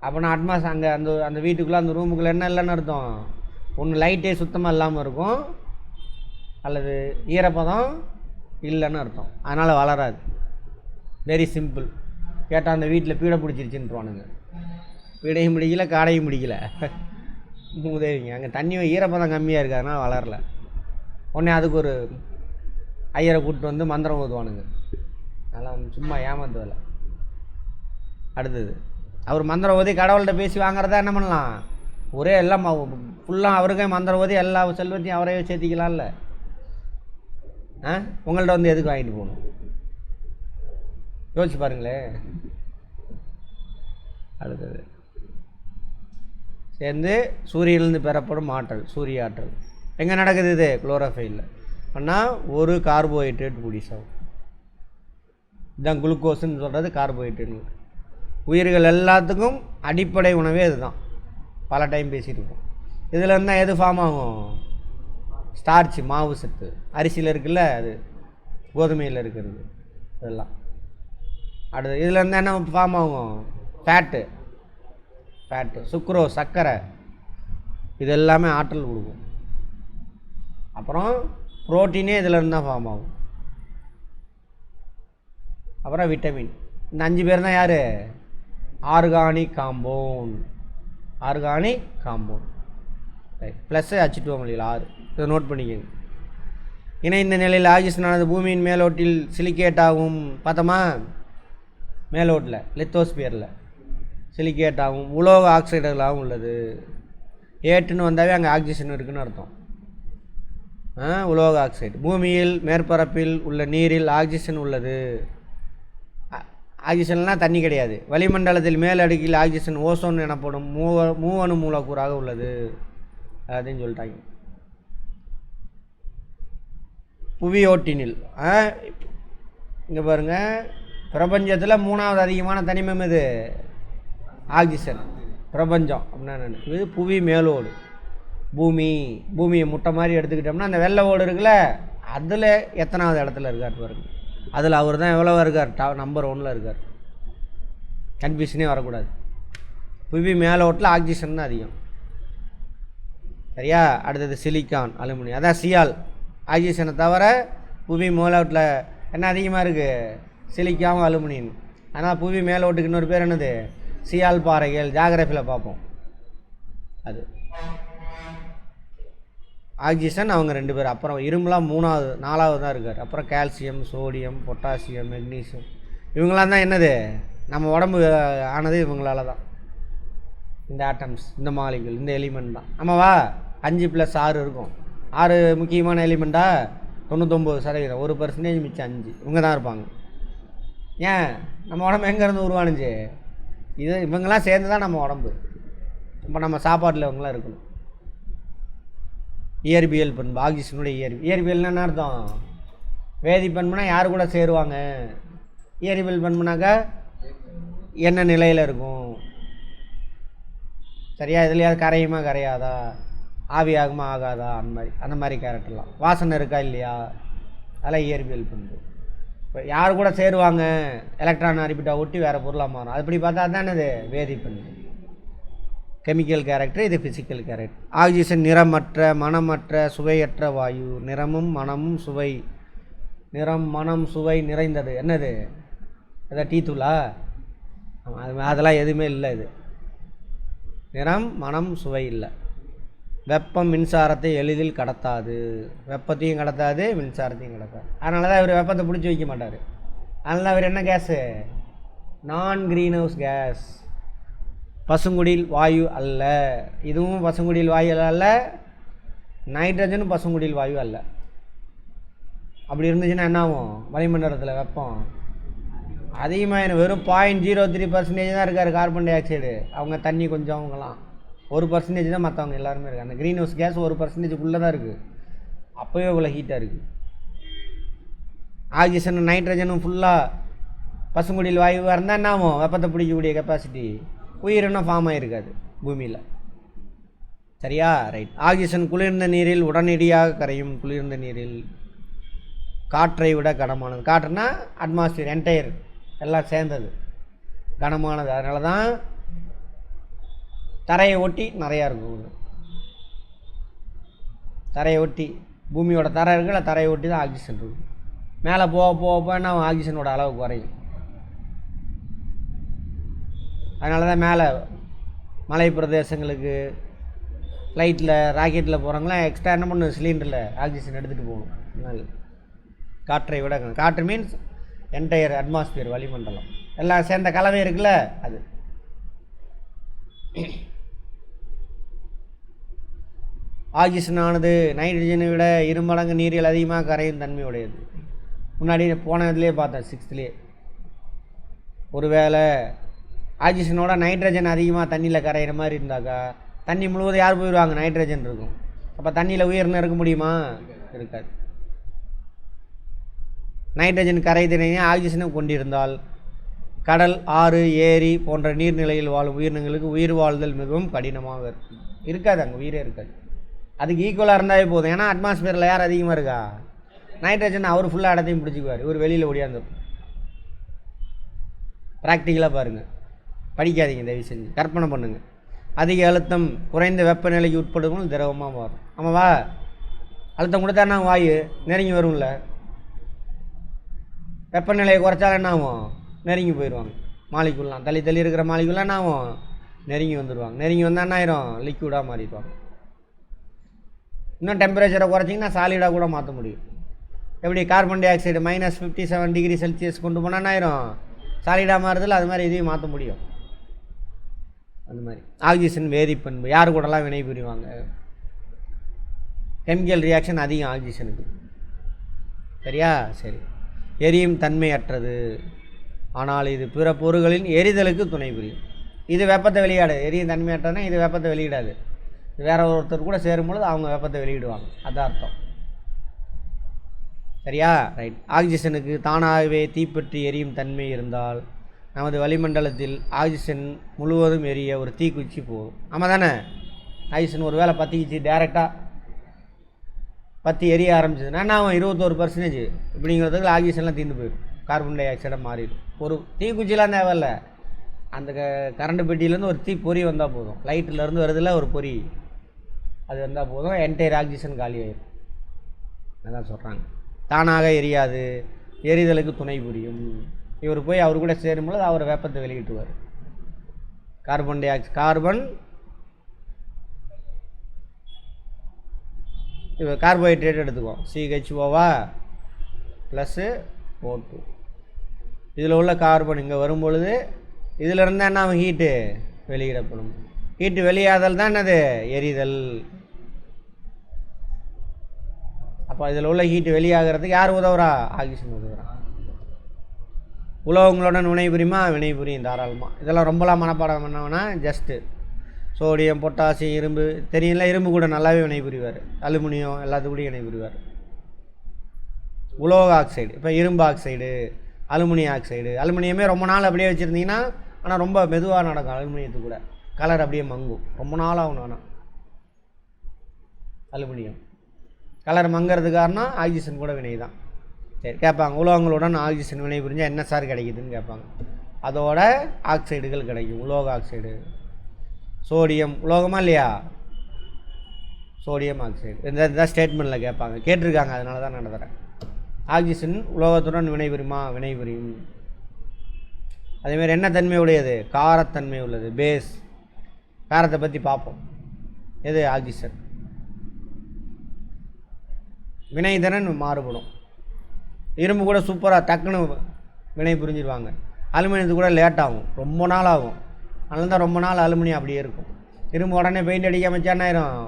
அப்போனா அங்கே அந்த வீட்டுக்குள்ளே, அந்த ரூமுக்குள்ளே என்ன இல்லைன்னு அர்த்தம்? ஒன்று லைட்டே சுத்தமாக இல்லாமல் இருக்கும், அல்லது ஈரப்பதம் இல்லைன்னு அர்த்தம். அதனால் வளராது. Very simple. கேட்டால் அந்த வீட்டில் பீடை பிடிச்சிருச்சுன்னுவானுங்க. பீடையும் பிடிக்கல, காடையும் பிடிக்கல, உதவிங்க. அங்கே தண்ணி ஈரப்பதம் கம்மியாக இருக்குது, அதனால் வளரல. உடனே அதுக்கு ஒரு ஐயரை கூப்பிட்டு வந்து மந்திரம் ஓதுவானுங்க. அதெல்லாம் சும்மா ஏமாத்துவதில்லை. அடுத்தது அவர் மந்திரம் ஓதி கடவுள்கிட்ட பேசி வாங்குறதா என்ன பண்ணலாம்? ஒரே எல்லாம் ஃபுல்லாக அவருக்கே மந்திரம் ஓதி எல்லா செல்வத்தையும் அவரே சேர்த்திக்கலாம்ல. உங்கள்கிட்ட வந்து எதுக்கு வாங்கிட்டு போகணும்? யோசிச்சு பாருங்களேன். அடுத்தது சேர்ந்து சூரியனிலிருந்து பெறப்படும் ஆற்றல், சூரிய ஆற்றல் எங்கே நடக்குது? இது குளோரோஃபைலில் ஆனால் ஒரு கார்போஹைட்ரேட் பிடிச்சாகும். இதுதான் குளுக்கோஸ்ன்னு சொல்கிறது, கார்போஹைட்ரேட். உயிர்கள் எல்லாத்துக்கும் அடிப்படை உணவே இதுதான். பல டைம் பேசிகிட்டு இருக்கோம். இதில் இருந்தால் எது ஃபார்ம் ஆகும்? ஸ்டார்ச், மாவு சத்து. அரிசியில் இருக்குல்ல, அது கோதுமையில் இருக்கிறது இதெல்லாம். அடுத்து இதில் இருந்தால் என்ன ஃபார்ம் ஆகும்? ஃபேட்டு, சுக்ரோஸ், சர்க்கரை. இது எல்லாமே ஆற்றல் கொடுக்கும். அப்புறம் புரோட்டீனே இதில் இருந்தால் ஃபார்ம் ஆகும். அப்புறம் விட்டமின். இந்த 5 பேர் தான் யார்? Organic compound. Right. Plus H2O molecule 6. இதை நோட் பண்ணிக்கோங்க. இணைந்த நிலையில் ஆக்சிஜனானது பூமியின் மேலோட்டில் சிலிக்கேட் ஆகும். பார்த்தோமா? மேலோட்டில் லித்தோஸ்பியரில் சிலிக்கேட் ஆகும், உலோக ஆக்சைடுகளாகவும் உள்ளது. ஏட்டுன்னு வந்தாவே அங்கே ஆக்சிஜன் இருக்குன்னு அர்த்தம். உலோக ஆக்சைடு. பூமியில் மேற்பரப்பில் உள்ள நீரில் ஆக்சிஜன் உள்ளது. ஆக்சிஜன்லாம் தண்ணி கிடையாது. வளிமண்டலத்தில் மேலடுக்கில் ஆக்சிஜன் ஓசோன் எனப்படும் மூவணு மூலக்கூறாக உள்ளது அப்படின்னு சொல்லிட்டாங்க. புவியோட்டினில் இங்கே பாருங்கள், பிரபஞ்சத்தில் 3வது அதிகமான தனிமம் இது ஆக்சிஜன். பிரபஞ்சம் அப்படின்னா என்ன? இது புவி மேலோடு. பூமியை முட்டை மாதிரி எடுத்துக்கிட்டோம்னா அந்த வெள்ளை ஓடு இருக்குல்ல, அதில் எத்தனாவது இடத்துல இருக்கார் பாருங்க. அதில் அவர் தான் எவ்வளோ இருக்கார்? நம்பர் 1ல் இருக்கார். கன்ஃபியூஷனே வரக்கூடாது. புவி மேலோட்டில் ஆக்சிஜன் தான் அதிகம். சரியா? அடுத்தது சிலிக்கான், அலுமினியம். அதான் சியால். ஆக்சிஜனை தவிர புவி மேலோட்டில் என்ன அதிகமாக இருக்குது? சிலிக்காவும் அலுமினியம். ஆனால் புவி மேலோட்டுக்கு இன்னொரு பேர் என்னது? சியால் பாறைகள். ஜாகிரபியில் பார்ப்போம். அது ஆக்சிஜன் அவங்க 2 பேர். அப்புறம் இரும்புலாம் 3வது 4வது தான் இருக்கார். அப்புறம் கால்சியம், சோடியம், பொட்டாசியம், மெக்னீசியம். இவங்களாம் தான் என்னது? நம்ம உடம்பு ஆனது இவங்களால தான். இந்த ஆட்டம்ஸ், இந்த மாலிகுல், இந்த எலிமெண்ட் தான். ஆமாவா? 5 + 6 இருக்கும். 6 முக்கியமான எலிமெண்ட்டா? 99%. 1% மிச்சம் 5 இவங்க தான் இருப்பாங்க. ஏன் நம்ம உடம்பு எங்கேருந்து உருவானுச்சு? இவங்கெல்லாம் சேர்ந்து தான் நம்ம உடம்பு. இப்போ நம்ம சாப்பாட்டில் இவங்களாம் இருக்கணும். இயற்பியல் பண்பு, ஆக்சிஜனுடைய இயற்பியல்னா என்ன அர்த்தம்? வேதி பண்புனா யார் கூட சேருவாங்க? இயற்பியல் பண்புனாக்கா என்ன நிலையில் இருக்கும்? சரியா? இதுலையாவது கரையுமா கரையாதா? ஆவியாகுமா ஆகாதா? அந்த மாதிரி கேரக்டர்லாம். வாசனை இருக்கா இல்லையா? அதெல்லாம் இயற்பியல் பண்பு. இப்போ யார் கூட சேருவாங்க? எலக்ட்ரான் ஆர்பிட்டை ஒட்டி வேறு பொருளாக மாறும். அப்படி பார்த்தா தான் என்னது? வேதி பண்பு. கெமிக்கல் கேரக்டர், இது ஃபிசிக்கல் கேரக்டர். ஆக்சிஜன் நிறமற்ற, மனமற்ற, சுவையற்ற வாயு. நிறமும் மனமும் சுவை. நிறம், மனம், சுவை நிறைந்தது. என்னது? அதான் டீ தூளா? அதெல்லாம் எதுவுமே இல்லை. இது நிறம், மனம், சுவை இல்லை. வெப்பம் மின்சாரத்தை எளிதில் கடத்தாது. வெப்பத்தையும் கடத்தாது, மின்சாரத்தையும் கடத்தாது. அதனால தான் இவர் வெப்பத்தை பிடிச்சி வைக்க மாட்டார். அதனால அவர் என்ன கேஸு? நான் க்ரீன் ஹவுஸ் கேஸ். பசுங்குடில் வாயு அல்ல. இதுவும் பசுங்குடில் வாயு அல்ல. நைட்ரஜனும் பசுங்குடில் வாயு அல்ல. அப்படி இருந்துச்சுன்னா என்ன ஆகும்? வளிமண்டலத்தில் வெப்பம் அதிகமாக வெறும் 0.03% தான் இருக்கார் கார்பன் டை ஆக்சைடு. அவங்க தண்ணி கொஞ்சம், அவங்களாம் 1% தான். மற்றவங்க எல்லாருமே இருக்குது. அந்த க்ரீன் ஹவுஸ் கேஸ் 1%க்குள்ளே தான் இருக்குது. அப்போவே இவ்வளோ ஹீட்டாக இருக்குது. ஆக்சிஜனும் நைட்ரஜனும் ஃபுல்லாக பசுங்குடில் வாயுவாக இருந்தால் என்ன ஆகும்? வெப்பத்தை பிடிக்கக்கூடிய கெப்பாசிட்டி. உயிரினம் ஃபார்ம் ஆகிருக்காது பூமியில். சரியா? ரைட். ஆக்சிஜன் குளிர்ந்த நீரில் உடனடியாக கரையும். குளிர்ந்த நீரில் காற்றை விட கனமானது. காற்றுனா அட்மாஸ்பியர், என்டையர் எல்லாம் சேர்ந்தது, கனமானது. அதனால தான் தரையை ஒட்டி நிறையா இருக்கும். தரையை ஒட்டி பூமியோட தரை இருக்குல்ல, தரையை ஒட்டி தான் ஆக்சிஜன் இருக்கும். மேலே போக போக போனால் ஆக்சிஜனோட அளவு குறையும். அதனால தான் மேலே மலை பிரதேசங்களுக்கு ஃப்ளைட்டில், ராக்கெட்டில் போகிறவங்களாம் எக்ஸ்ட்ரா என்ன பண்ணணும்? சிலிண்டரில் ஆக்சிஜன் எடுத்துகிட்டு போகணும். அதனால் காற்றை விட, காற்று மீன்ஸ் என்டையர் அட்மாஸ்பியர், வளிமண்டலம் எல்லாம் சேர்ந்த கலவை இருக்குல்ல, அது. ஆக்சிஜனானது நைட்ரஜனை விட 2 மடங்கு நீரில் அதிகமாக கரையும் தன்மையுடையது. முன்னாடி போன இதுலேயே பார்த்தேன், 6th. ஒருவேளை ஆக்சிஜனோட நைட்ரஜன் அதிகமாக தண்ணியில் கரையிற மாதிரி இருந்தாக்கா தண்ணி முழுவதும் யார் போயிடுவாங்க? நைட்ரஜன் இருக்கும். அப்போ தண்ணியில் உயிரினம் இருக்க முடியுமா? இருக்காது. நைட்ரஜன் கரைதிறனை ஆக்சிஜனும் கொண்டிருந்தால் கடல், ஆறு, ஏரி போன்ற நீர்நிலையில் வாழும் உயிரினங்களுக்கு உயிர் வாழ்தல் மிகவும் கடினமாக இருக்கும். இருக்காது, அங்கே உயிரே இருக்காது. அதுக்கு ஈக்குவலாக இருந்தாலே போதும். ஏன்னா அட்மாஸ்பியரில் யார் அதிகமாக இருக்கா? நைட்ரஜன். அவர் ஃபுல்லாக இடத்தையும் பிடிச்சிக்குவார். இவர் வெளியில் ஓடியாந்துருக்கும். ப்ராக்டிக்கலாக பாருங்கள், படிக்காதீங்க தயவு செஞ்சு, கற்பனை பண்ணுங்கள். அதிக அழுத்தம் குறைந்த வெப்பநிலைக்கு உட்படுவோம் திரவமாக மாறும். ஆமாவா? அழுத்தம் கொடுத்தா வாயு நெருங்கி வரும்ல. வெப்பநிலையை குறைச்சாலும் என்ன ஆகும்? நெருங்கி போயிடுவாங்க. மாலிகுல்லாம் தள்ளி தள்ளி இருக்கிற மாலிகுல்லாம் என்ன ஆகும்? நெருங்கி வந்துடுவாங்க. நெருங்கி வந்தால் என்ன ஆயிரும்? லிக்விடாக மாறிடுவாங்க. இன்னும் டெம்பரேச்சரை குறைச்சிங்கன்னா சாலிடாக கூட மாற்ற முடியும். எப்படி carbon di oxide -57 degree Celsius கொண்டு போனால் என்ன ஆயிரும்? சாலிடாக மாறுதில்ல, அது மாதிரி இதையும் மாற்ற முடியும். அந்த மாதிரி ஆக்சிஜன் வேதிப்பண்பு. யார் கூடலாம் வினை புரிவாங்க? கெமிக்கல் ரியாக்ஷன் அதிகம் ஆக்சிஜனுக்கு. சரியா? சரி. எரியும் தன்மையற்றது, ஆனால் இது பிற பொருட்களின் எரிதலுக்கு துணை புரியும். இது வெப்பத்தை வெளியிடாது. எரியும் தன்மையற்றதுனா இது வெப்பத்தை வெளியிடாது. வேற ஒருத்தர் கூட சேரும்பொழுது அவங்க வெப்பத்தை வெளியிடுவாங்க. அதான் அர்த்தம். சரியா? ரைட். ஆக்சிஜனுக்கு தானாகவே தீப்பற்றி எரியும் தன்மை இருந்தால் நமது வளிமண்டலத்தில் ஆக்சிஜன் முழுவதும் எரிய ஒரு தீக்குச்சி போகும். ஆமாம் தானே? ஆக்சிஜன் ஒரு வேளை பற்றிக்கிச்சு, டேரெக்டாக பற்றி எரிய ஆரம்பிச்சதுன்னா நான் 21% இப்படிங்கிறதுக்கு ஆக்சிஜன்லாம் தீர்ந்து போயிடும். கார்பன் டை ஆக்சைடாக மாறிடும். ஒரு தீக்குச்சிலாம் தேவையில்லை. அந்த கரண்ட் பெட்டியிலேருந்து ஒரு தீ பொறி வந்தால் போதும். லைட்டிலேருந்து வருதில்ல ஒரு பொறி, அது வந்தால் போதும், என்டையர் ஆக்சிஜன் காலி ஆயிடும். அதான் சொல்கிறாங்க. தானாக எரியாது, எரிதலுக்கு துணை புரியும். இவர் போய் அவர் கூட சேரும்போது அவர் வெப்பத்தை வெளியிட்டுவார். கார்பன் இப்போ கார்போஹைட்ரேட் எடுத்துக்குவோம், CHOவா ப்ளஸ்ஸு O2. இதில் உள்ள கார்பன் இங்கே வரும்பொழுது இதில் இருந்தால் என்ன ஆகும், ஹீட்டு வெளியிடப்படும். ஹீட்டு வெளியாதல் தான் என்னது, எரிதல். அப்போ இதில் உள்ள ஹீட்டு வெளியாகிறதுக்கு யார் உதவுறா, ஆக்சிஜன் உதவுறா. உலோகங்களுடன் வினைபுரியுமா, வினைபுரியும் தாராளமாக. இதெல்லாம் ரொம்பலாம் மனப்பாடம் பண்ணோம்னா ஜஸ்ட்டு சோடியம், பொட்டாசியம், இரும்பு தெரியல. இரும்பு கூட நல்லாவே வினைபுரிவார். அலுமினியம் எல்லாத்துக்கூடையும் வினைபுரிவார். உலோக ஆக்சைடு, இப்போ இரும்பு ஆக்சைடு, அலுமினியம் ஆக்சைடு. அலுமினியமே ரொம்ப நாள் அப்படியே வச்சுருந்தீங்கன்னா, ஆனால் ரொம்ப மெதுவாக நடக்கும். அலுமினியத்துக்கு கூட கலர் அப்படியே மங்கும், ரொம்ப நாள் ஆகணும். ஆனால் அலுமினியம் கலர் மங்கிறது காரணம் ஆக்சிஜன் கூட வினை தான். சரி, கேட்பாங்க உலோகங்களுடன் ஆக்சிஜன் வினை புரிஞ்சால் என்ன சார் கிடைக்குதுன்னு கேட்பாங்க. அதோட ஆக்சைடுகள் கிடைக்கும், உலோக ஆக்சைடு. சோடியம் உலோகமா இல்லையா, சோடியம் ஆக்சைடு. இந்த ஸ்டேட்மெண்ட்டில் கேட்பாங்க, கேட்டிருக்காங்க, அதனால தான் நடத்துகிறேன். ஆக்சிஜன் உலோகத்துடன் வினைபுரியுமா, வினைபுரியும். அதேமாதிரி என்ன தன்மை உடையது, காரத்தன்மை உள்ளது, பேஸ். காரத்தை பற்றி பார்ப்போம். எது, ஆக்சிஜன். வினைத்திறன் மாறுபடும். இரும்பு கூட சூப்பராக டக்குன்னு வினை புரிஞ்சிருவாங்க. அலுமினியத்துக்கு கூட லேட் ஆகும், ரொம்ப நாள் ஆகும். அதனால தான் ரொம்ப நாள் அலுமினியம் அப்படியே இருக்கும். இரும்பு உடனே பெயிண்ட் அடிக்காம வச்சா என்ன ஆயிரும்,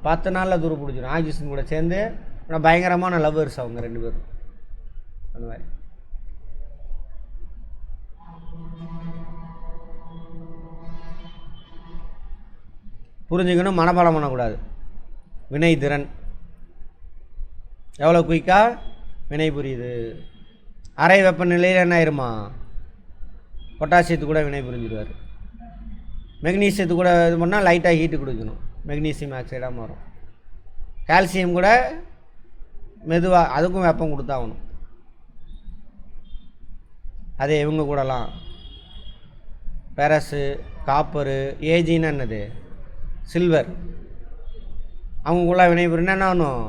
10 நாளில் துரு பிடிச்சிடும். ஆக்சிஜன் கூட சேர்ந்து ஆனால் பயங்கரமான லவ்வர்ஸ் அவங்க 2 பேரும். அந்த மாதிரி புரிஞ்சுக்கணும், மனப்பாடம் பண்ணக்கூடாது. வினைத்திறன் எவ்வளோ குயிக்காக வினை புரியுது. அரை வெப்பநிலையில் என்ன ஆயிருமா, பொட்டாசியத்து கூட வினை புரிஞ்சிடுவார். மெக்னீசியத்து கூட இது பண்ணால் லைட்டாக ஹீட்டு கொடுக்கணும், மெக்னீசியம் ஆக்சைடாக மாறும். கால்சியம் கூட மெதுவாக, அதுக்கும் வெப்பம் கொடுத்தாகணும். அதே இவங்க கூடலாம் பெரஸு, காப்பரு, ஏஜின்னு என்னது, சில்வர், அவங்கக்குள்ள வினைபுரினா என்ன ஆகணும்,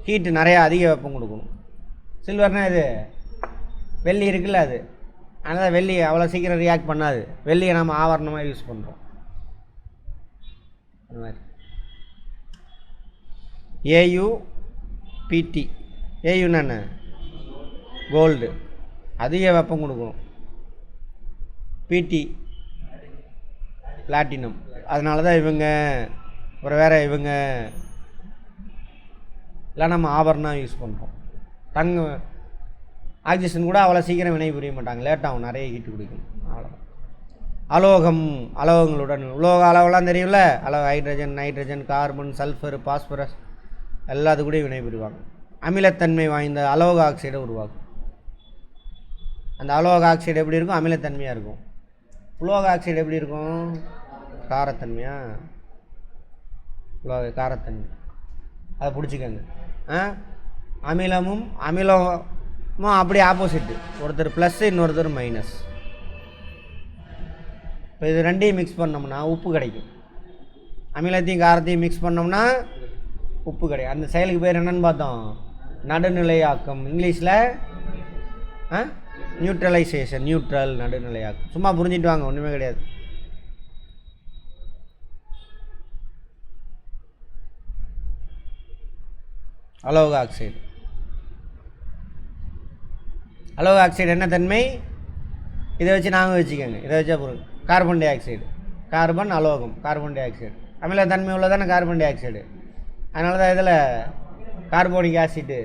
ஹீட்டு நிறையா அதிக வெப்பம் கொடுக்கணும். சில்வர்னால் இது வெள்ளி இருக்குல்ல, அது அதனால் வெள்ளி அவ்வளோ சீக்கிரம் ரியாக்ட் பண்ணாது. வெள்ளியை நம்ம ஆவரணமாக யூஸ் பண்ணுறோம். அந்த மாதிரி AuPT, ஏயுன்னா என்ன, கோல்டு, அதிக வெப்பம் கொடுக்கும். PT platinum. அதனால தான் இவங்க அப்புறம் வேறு இவங்க இல்லை நம்ம ஆபரணம் யூஸ் பண்ணுறோம். ஆக்சிஜன் கூட அவ்வளோ சீக்கிரம் வினை புரிய மாட்டாங்க, லேட்டாகும், நிறைய ஹீட்டு குடிக்கும். அவ்வளோதான். அலோகம், அலோகங்களுடன் உலோக அளவெல்லாம் தெரியும்ல, hydrogen, nitrogen, carbon, sulphur, phosphorus எல்லாத்து கூடயும் வினை புரிவாங்க. அமிலத்தன்மை வாய்ந்த அலோக ஆக்சைடை உருவாக்கும். அந்த அலோக ஆக்சைடு எப்படி இருக்கும், அமிலத்தன்மையாக இருக்கும். உலோக ஆக்சைடு எப்படி இருக்கும், காரத்தன்மையாக, உலோக காரத்தன்மை. அதை பிடிச்சிக்கங்க. அமிலமும் அப்படியே ஆப்போசிட்டு, ஒருத்தர் ப்ளஸ்ஸு இன்னொருத்தர் மைனஸ். இப்போ இது ரெண்டையும் மிக்ஸ் பண்ணோம்னா உப்பு கிடைக்கும். அமிலத்தையும் காரத்தையும் மிக்ஸ் பண்ணோம்னா உப்பு கிடைக்கும். அந்த செயலுக்கு பேர் என்னென்னு பார்த்தோம், நடுநிலையாக்கம். இங்கிலீஷில் நியூட்ரலைசேஷன், நியூட்ரல், நடுநிலையாக்கம். சும்மா புரிஞ்சிட்டு வாங்க, ஒன்றுமே கிடையாது. அலோக ஆக்சைடு, அலோக ஆக்சைடு என்ன தன்மை, இதை வச்சு நாங்கள் வச்சுக்கோங்க, இதை வச்சா பொருள். கார்பன் டை ஆக்சைடு, கார்பன் அலோகம், கார்பன் டை ஆக்சைடு அமிலத்தன்மை உள்ளதானே கார்பன் டை ஆக்சைடு. அதனால தான் இதில் கார்போனிக் ஆசிட்டு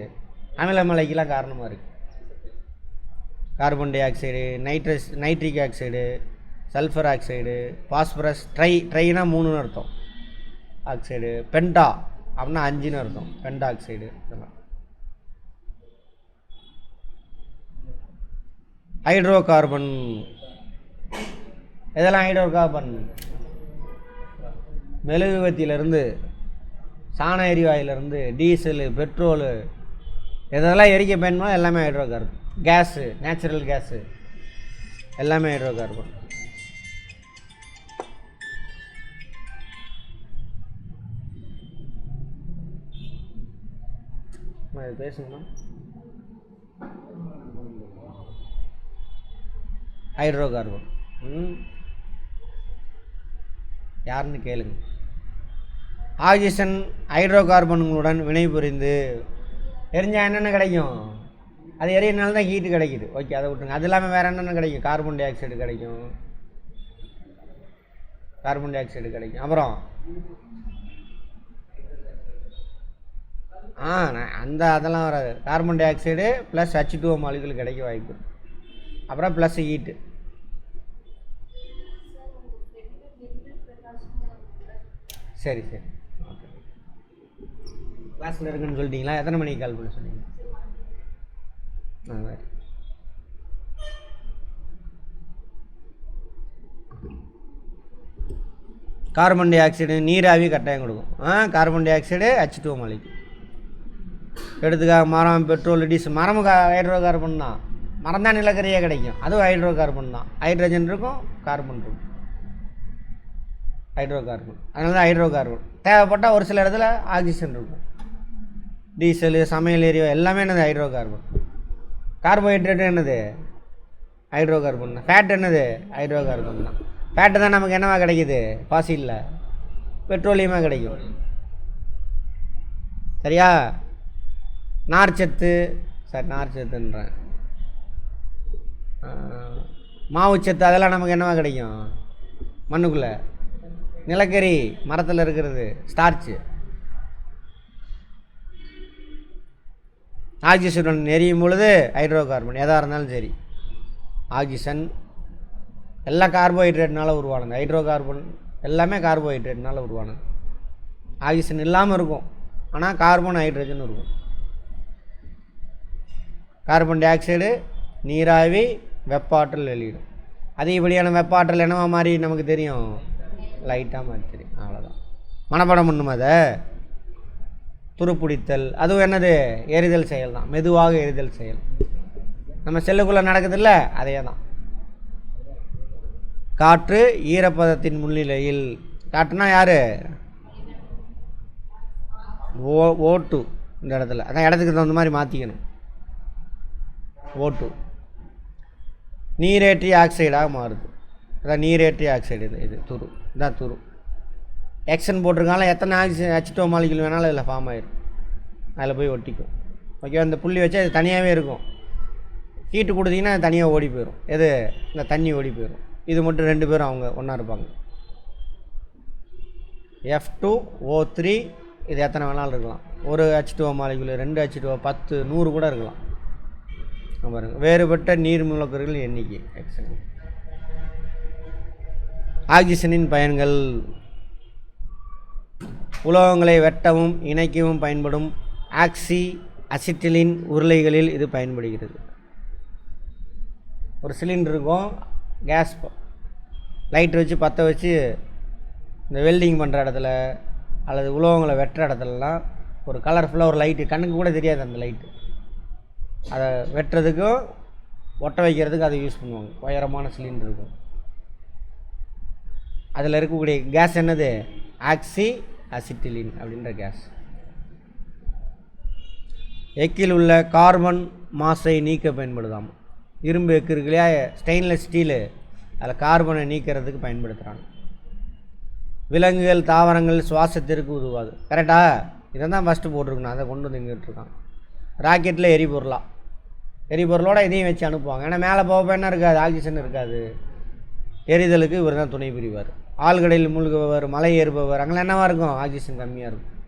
அமிலமலைக்கெலாம் காரணமாக இருக்குது. Carbon di oxide, nitric oxide, sulphur oxide, phosphorus, ட்ரைனா 3ன்னு அர்த்தம் ஆக்சைடு, பென்டா அப்படின்னா 5ன்னு அர்த்தம் பென்டா ஆக்சைடு. இதெல்லாம் ஹைட்ரோ கார்பன். இதெல்லாம் ஹைட்ரோ கார்பன் மெழுகுவத்தியிலேருந்து, சாண எரிவாயிலிருந்து, டீசலு, பெட்ரோலு இதெல்லாம் எரிக்க பயன்படும் எல்லாமே hydro carbon. Gas, natural gas எல்லாமே ஹைட்ரோ கார்பன். அது பேசுங்கண்ணா. ஹைட்ரோ கார்பன் யாருன்னு கேளுங்க. ஆக்சிஜன் ஹைட்ரோ கார்பன்களுடன் வினை புரிந்து எரிஞ்சால் என்னென்ன கிடைக்கும்? அது எரியனால தான் ஹீட்டு கிடைக்குது. ஓகே, அதை விட்டுருங்க. அது இல்லாமல் வேறு என்னென்ன கிடைக்கும்? கார்பன் டை ஆக்சைடு கிடைக்கும். கார்பன் டை ஆக்சைடு கிடைக்கும். அப்புறம் அதெல்லாம் வராது. Carbon di oxide plus H2O molecule கிடைக்க வாய்ப்பு. அப்புறம் ப்ளஸ் ஹீட்டு. சரி சரி, ஓகே. கிளாஸில் இருக்குன்னு சொல்லிட்டீங்களா? எத்தனை மணிக்கு கால் பண்ண சொன்னீங்க? சரி. கார்பன் டை ஆக்சைடு நீராவி கட்டாயம் கொடுக்கும். Carbon di oxide H2O molecule. எடுத்துக்காக மரம், பெட்ரோல், டீசல். மரமும் ஹைட்ரோ கார்பன் தான். மரம் தான் நிலக்கரியாக கிடைக்கும். அதுவும் ஹைட்ரோ கார்பன் தான். ஹைட்ரஜன் இருக்கும், கார்பன் இருக்கும். Hydro carbon. அதனால தான் ஹைட்ரோ கார்பன். தேவைப்பட்டால் ஒரு சில இடத்துல ஆக்சிஜன் இருக்கும். டீசலு, சமையல் எரிவாயு எல்லாமே என்னது? Hydro carbon. கார்போஹைட்ரேட்டு என்னது? ஹைட்ரோ கார்பன் தான். ஃபேட் என்னது? ஹைட்ரோ கார்பன் தான். ஃபேட்டு தான் நமக்கு என்னவா கிடைக்குது? ஃபாசிலில் பெட்ரோலியமாக கிடைக்கும். சரியா? நார்ச்சத்து, சாரி நார்ச்சத்துன்றேன், மாவுச்சத்து அதெல்லாம் நமக்கு என்னவா கிடைக்கும்? மண்ணுக்குள்ளே. நிலக்கரி மரத்தில் இருக்கிறது, ஸ்டார்ச்சு. ஆக்சிஜனுடன் எரியும் பொழுது ஹைட்ரோ கார்பன். எதாக இருந்தாலும் சரி, ஆக்சிஜன் எல்லாம் கார்போஹைட்ரேட்னால உருவானது. ஹைட்ரோ கார்பன் எல்லாமே கார்போஹைட்ரேட்னால உருவானது. ஆக்சிஜன் இல்லாமல் இருக்கும், ஆனால் கார்பன் ஹைட்ரஜன் இருக்கும். கார்பன் டை ஆக்சைடு நீராவி வெப்ப ஆற்றல் வெளியிடும். அதிகப்படியான வெப்ப ஆற்றல் என்னவா மாதிரி நமக்கு தெரியும்? லைட்டாக மாதிரி தெரியும். அவ்வளோதான். மனப்பாடம் பண்ணும். அதை துருப்பிடித்தல், அதுவும் என்னது? எரிதல் செயல் தான். மெதுவாக எரிதல் செயல் நம்ம செல்லுக்குள்ளே நடக்குதில்ல, அதே தான். காற்று ஈரப்பதத்தின் முன்னிலையில். காற்றுனா யார்? ஓட்டு. இந்த இடத்துல அதான் இடத்துக்கு தகுந்த மாதிரி மாற்றிக்கணும். O2 நீரேற்றிய ஆக்சைடாக மாறுது. அதான் நீரேற்றிய ஆக்சைடு. இது துரு. இதான் துரு. எக்ஸன் போட்டிருக்காங்களா? எத்தனை H2O மாலிகுல் வேணாலும் அதில் ஃபார்ம் ஆகிடும். அதில் போய் ஒட்டிக்கும். ஓகே, அந்த புள்ளி வச்சு அது தனியாகவே இருக்கும். ஹீட்டு கொடுத்தீங்கன்னா அது தனியாக ஓடி போயிடும். எது? இந்த தண்ணி ஓடி போயிடும். இது மட்டும் 2 பேரும் அவங்க ஒன்றா இருப்பாங்க. F2O3. இது எத்தனை வேணாலும் இருக்கலாம். ஒரு H2O மாலிகுல், 2 H2O, 10, 100 கூட இருக்கலாம். பாருங்க, வேறுபட்ட நீர் மூலக்கூறுகளின் எண்ணிக்கை. ஆக்சிஜனின் பயன்கள். உலோகங்களை வெட்டவும் இணைக்கவும் பயன்படும் ஆக்சி அசிட்டிலின் உருளைகளில் இது பயன்படுகிறது. ஒரு சிலிண்டர் இருக்கும், கேஸ் லைட் வச்சு பற்ற வச்சு இந்த வெல்டிங் பண்ணுற இடத்துல அல்லது உலோகங்களை வெட்டுற இடத்துலலாம் ஒரு கலர்ஃபுல்லாக ஒரு லைட்டு, கண்ணுக்கு கூட தெரியாது அந்த லைட்டு, அதை வெட்டுறதுக்கும் ஒட்ட வைக்கிறதுக்கு அதை யூஸ் பண்ணுவாங்க. உயரமான சிலிண்டர் இருக்கும். அதில் இருக்கக்கூடிய கேஸ் என்னது? ஆக்சி அசிட்டிலின் அப்படின்ற கேஸ். எக்கில் உள்ள கார்பன் மாசை நீக்க பயன்படுதாம். இரும்பு எக்கு இருக்கு இல்லையா, ஸ்டெயின்லெஸ் ஸ்டீலு, அதில் கார்பனை நீக்கிறதுக்கு பயன்படுத்துகிறாங்க. விலங்குகள், தாவரங்கள் சுவாசத்திற்கு உதவாது. கரெக்டாக? இதை தான் ஃபஸ்ட்டு போட்டிருக்கணும். அதை கொண்டு வந்து இங்கிட்டுருக்காங்க. ராக்கெட்டில் எரிபொருளோட இதையும் வச்சு அனுப்புவாங்க. ஏன்னா மேலே போக என்ன இருக்காது? ஆக்சிஜன் இருக்காது. எரிதலுக்கு இவர் தான் துணை புரிவார். ஆழ்கடையில் மூழ்குபவர், மலை ஏறுபவர், அங்கே என்னவாக இருக்கும்? ஆக்சிஜன் கம்மியாக இருக்கும்.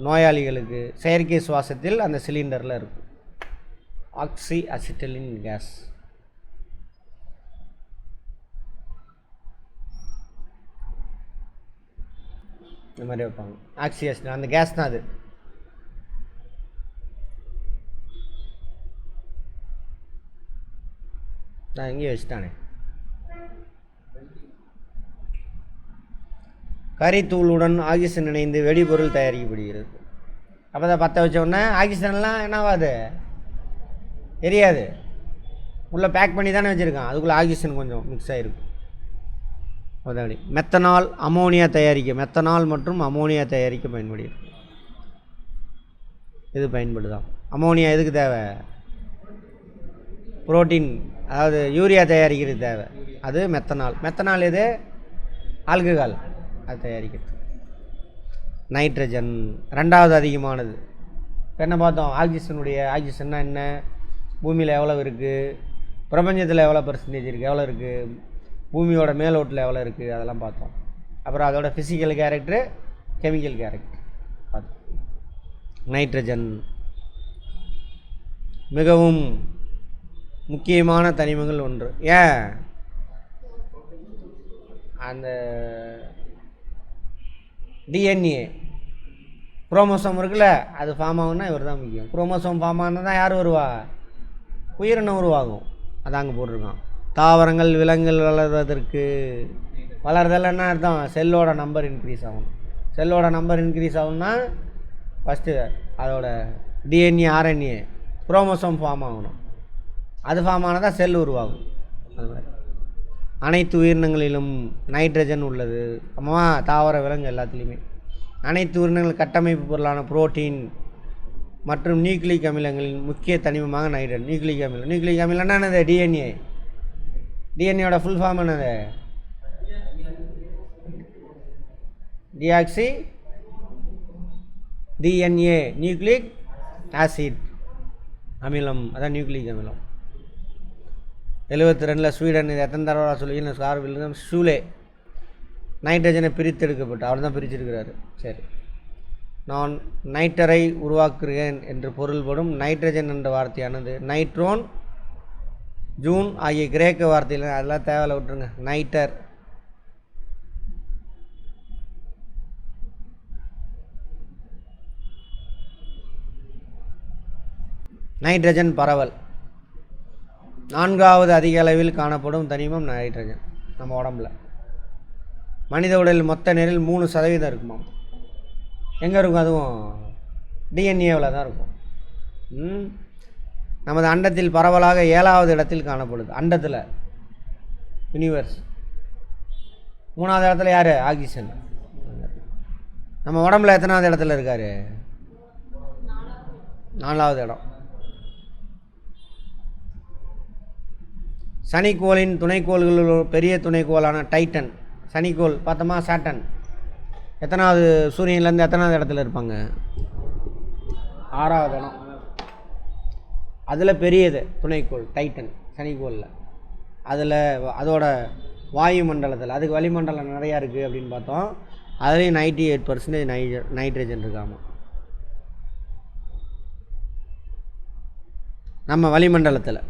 நோயாளிகளுக்கு செயற்கை சுவாசத்தில் அந்த சிலிண்டரில் இருக்கும் ஆக்சி அசிட்டிலின் கேஸ். இந்த மாதிரி வைப்பாங்க. ஆக்சி அசிட்டிலின் அந்த கேஸ் தான் அது. நான் இங்கேயே வச்சுட்டானே. கரித்தூளுடன் ஆக்சிஜன் இணைந்து வெடிபொருள் தயாரிக்கப்படுகிறது. அப்போ தான் பற்ற வச்சோடனே ஆக்சிஜன்லாம் என்னவாது? எரியாது. உள்ளே பேக் பண்ணி தானே வச்சுருக்கான். அதுக்குள்ளே ஆக்சிஜன் கொஞ்சம் மிக்ஸ் ஆகிருக்கும். அதாடி மெத்தனால் அமோனியா தயாரிக்க, மெத்தனால் மற்றும் அமோனியா தயாரிக்க பயன்படுகிறது. இது பயன்படுதான். அமோனியா எதுக்கு தேவை? புரோட்டீன், அதாவது யூரியா தயாரிக்கிறது தேவை. அது மெத்தனால். மெத்தனால் எது? ஆல்கஹால், அது தயாரிக்கிறது. நைட்ரஜன் ரெண்டாவது அதிகமானது. இப்போ என்ன பார்த்தோம்? ஆக்சிஜன்னா என்ன, பூமியில் எவ்வளோ இருக்குது, பிரபஞ்சத்தில் எவ்வளோ பர்சன்டேஜ் இருக்குது, எவ்வளோ இருக்குது, பூமியோட மேலோட்டில் எவ்வளோ இருக்குது, அதெல்லாம் பார்த்தோம். அப்புறம் அதோட ஃபிசிக்கல் கேரக்டரு, கெமிக்கல் கேரக்டர் பார்த்தோம். நைட்ரஜன் மிகவும் முக்கியமான தனிமங்கள் ஒன்று. ஏன்? அந்த டிஎன்ஏ குரோமோசோம் இருக்குல்ல, அது ஃபார்ம் ஆகுன்னா இவர் தான் முக்கியம். குரோமோசோம் ஃபார்ம் ஆனால் தான் யார் வருவா? உயிரினம் உருவாகும். அதான் அங்கே போட்டிருக்கான். தாவரங்கள் விலங்குகள் வளர்றதில் என்ன அர்த்தம்? செல்லோட நம்பர் இன்க்ரீஸ் ஆகணும். செல்லோட நம்பர் இன்க்ரீஸ் ஆகும்னா ஃபஸ்ட்டு அதோட டிஎன்ஏ ஆர்என்ஏ குரோமோசோம் ஃபார்ம் ஆகணும். அது ஃபார்ம் ஆனால் தான் செல் உருவாகும். அது மாதிரி அனைத்து உயிரினங்களிலும் நைட்ரஜன் உள்ளது. அம்மா தாவர விலங்கு எல்லாத்துலேயுமே. அனைத்து உயிரினங்கள் கட்டமைப்பு பொருளான புரோட்டீன் மற்றும் நியூக்ளிக் அமிலங்களின் முக்கிய தனிமமாக நைட்ரஜன். நியூக்ளிக் அமிலம்னா என்னது? டிஎன்ஏ. டிஎன்ஏயோட ஃபுல் ஃபார்ம் என்னது? டிஆக்சி டிஎன்ஏ நியூக்ளிக் ஆசிட் அமிலம், அதான் நியூக்ளிக் அமிலம். 72 ஸ்வீடன். இது எத்தனை தடவை சொல்லி சார்பில் ஷூலே நைட்ரஜனை பிரித்து எடுக்கப்பட்டு அவர் தான் பிரிச்சிருக்கிறாரு. சரி, நான் நைட்டரை உருவாக்குகிறேன் என்று பொருள்படும் நைட்ரஜன் என்ற வார்த்தையானது நைட்ரோன், ஜூன் ஆகிய கிரேக்க வார்த்தையில், அதெல்லாம் தேவையில்ல, விட்டுருங்க. நைட்டர் நைட்ரஜன் பரவல். 4வது அதிக அளவில் காணப்படும் தனிமம் நைட்ரஜன். நம்ம உடம்புல மனித உடலில் மொத்த நீரில் 3% இருக்குமா. எங்கே இருக்கும்? அதுவும் டிஎன்ஏவில் தான் இருக்கும். நமது அண்டத்தில் பரவலாக 7வது இடத்தில் காணப்படுது. அண்டத்தில், யூனிவர்ஸ். 3வது இடத்துல யார்? ஆக்சிஜன். நம்ம உடம்புல எத்தனாவது இடத்துல இருக்கார்? 4வது இடம். சனிக்கோளின் துணைக்கோள்களில் பெரிய துணைக்கோளான டைட்டன், சனிக்கோள் பார்த்தோமா, சாட்டன் எத்தனாவது? சூரியன்லேருந்து எத்தனாவது இடத்துல இருப்பாங்க? 6வது இடம். அதில் பெரியது துணைக்கோள் டைட்டன், சனிக்கோளில். அதில் அதோட வாயு மண்டலத்தில், அதுக்கு வளிமண்டலம் நிறையா இருக்குது அப்படின்னு பார்த்தோம். அதுலேயும் 98% நைட்ரஜன் இருக்காமா. நம்ம வளிமண்டலத்தில்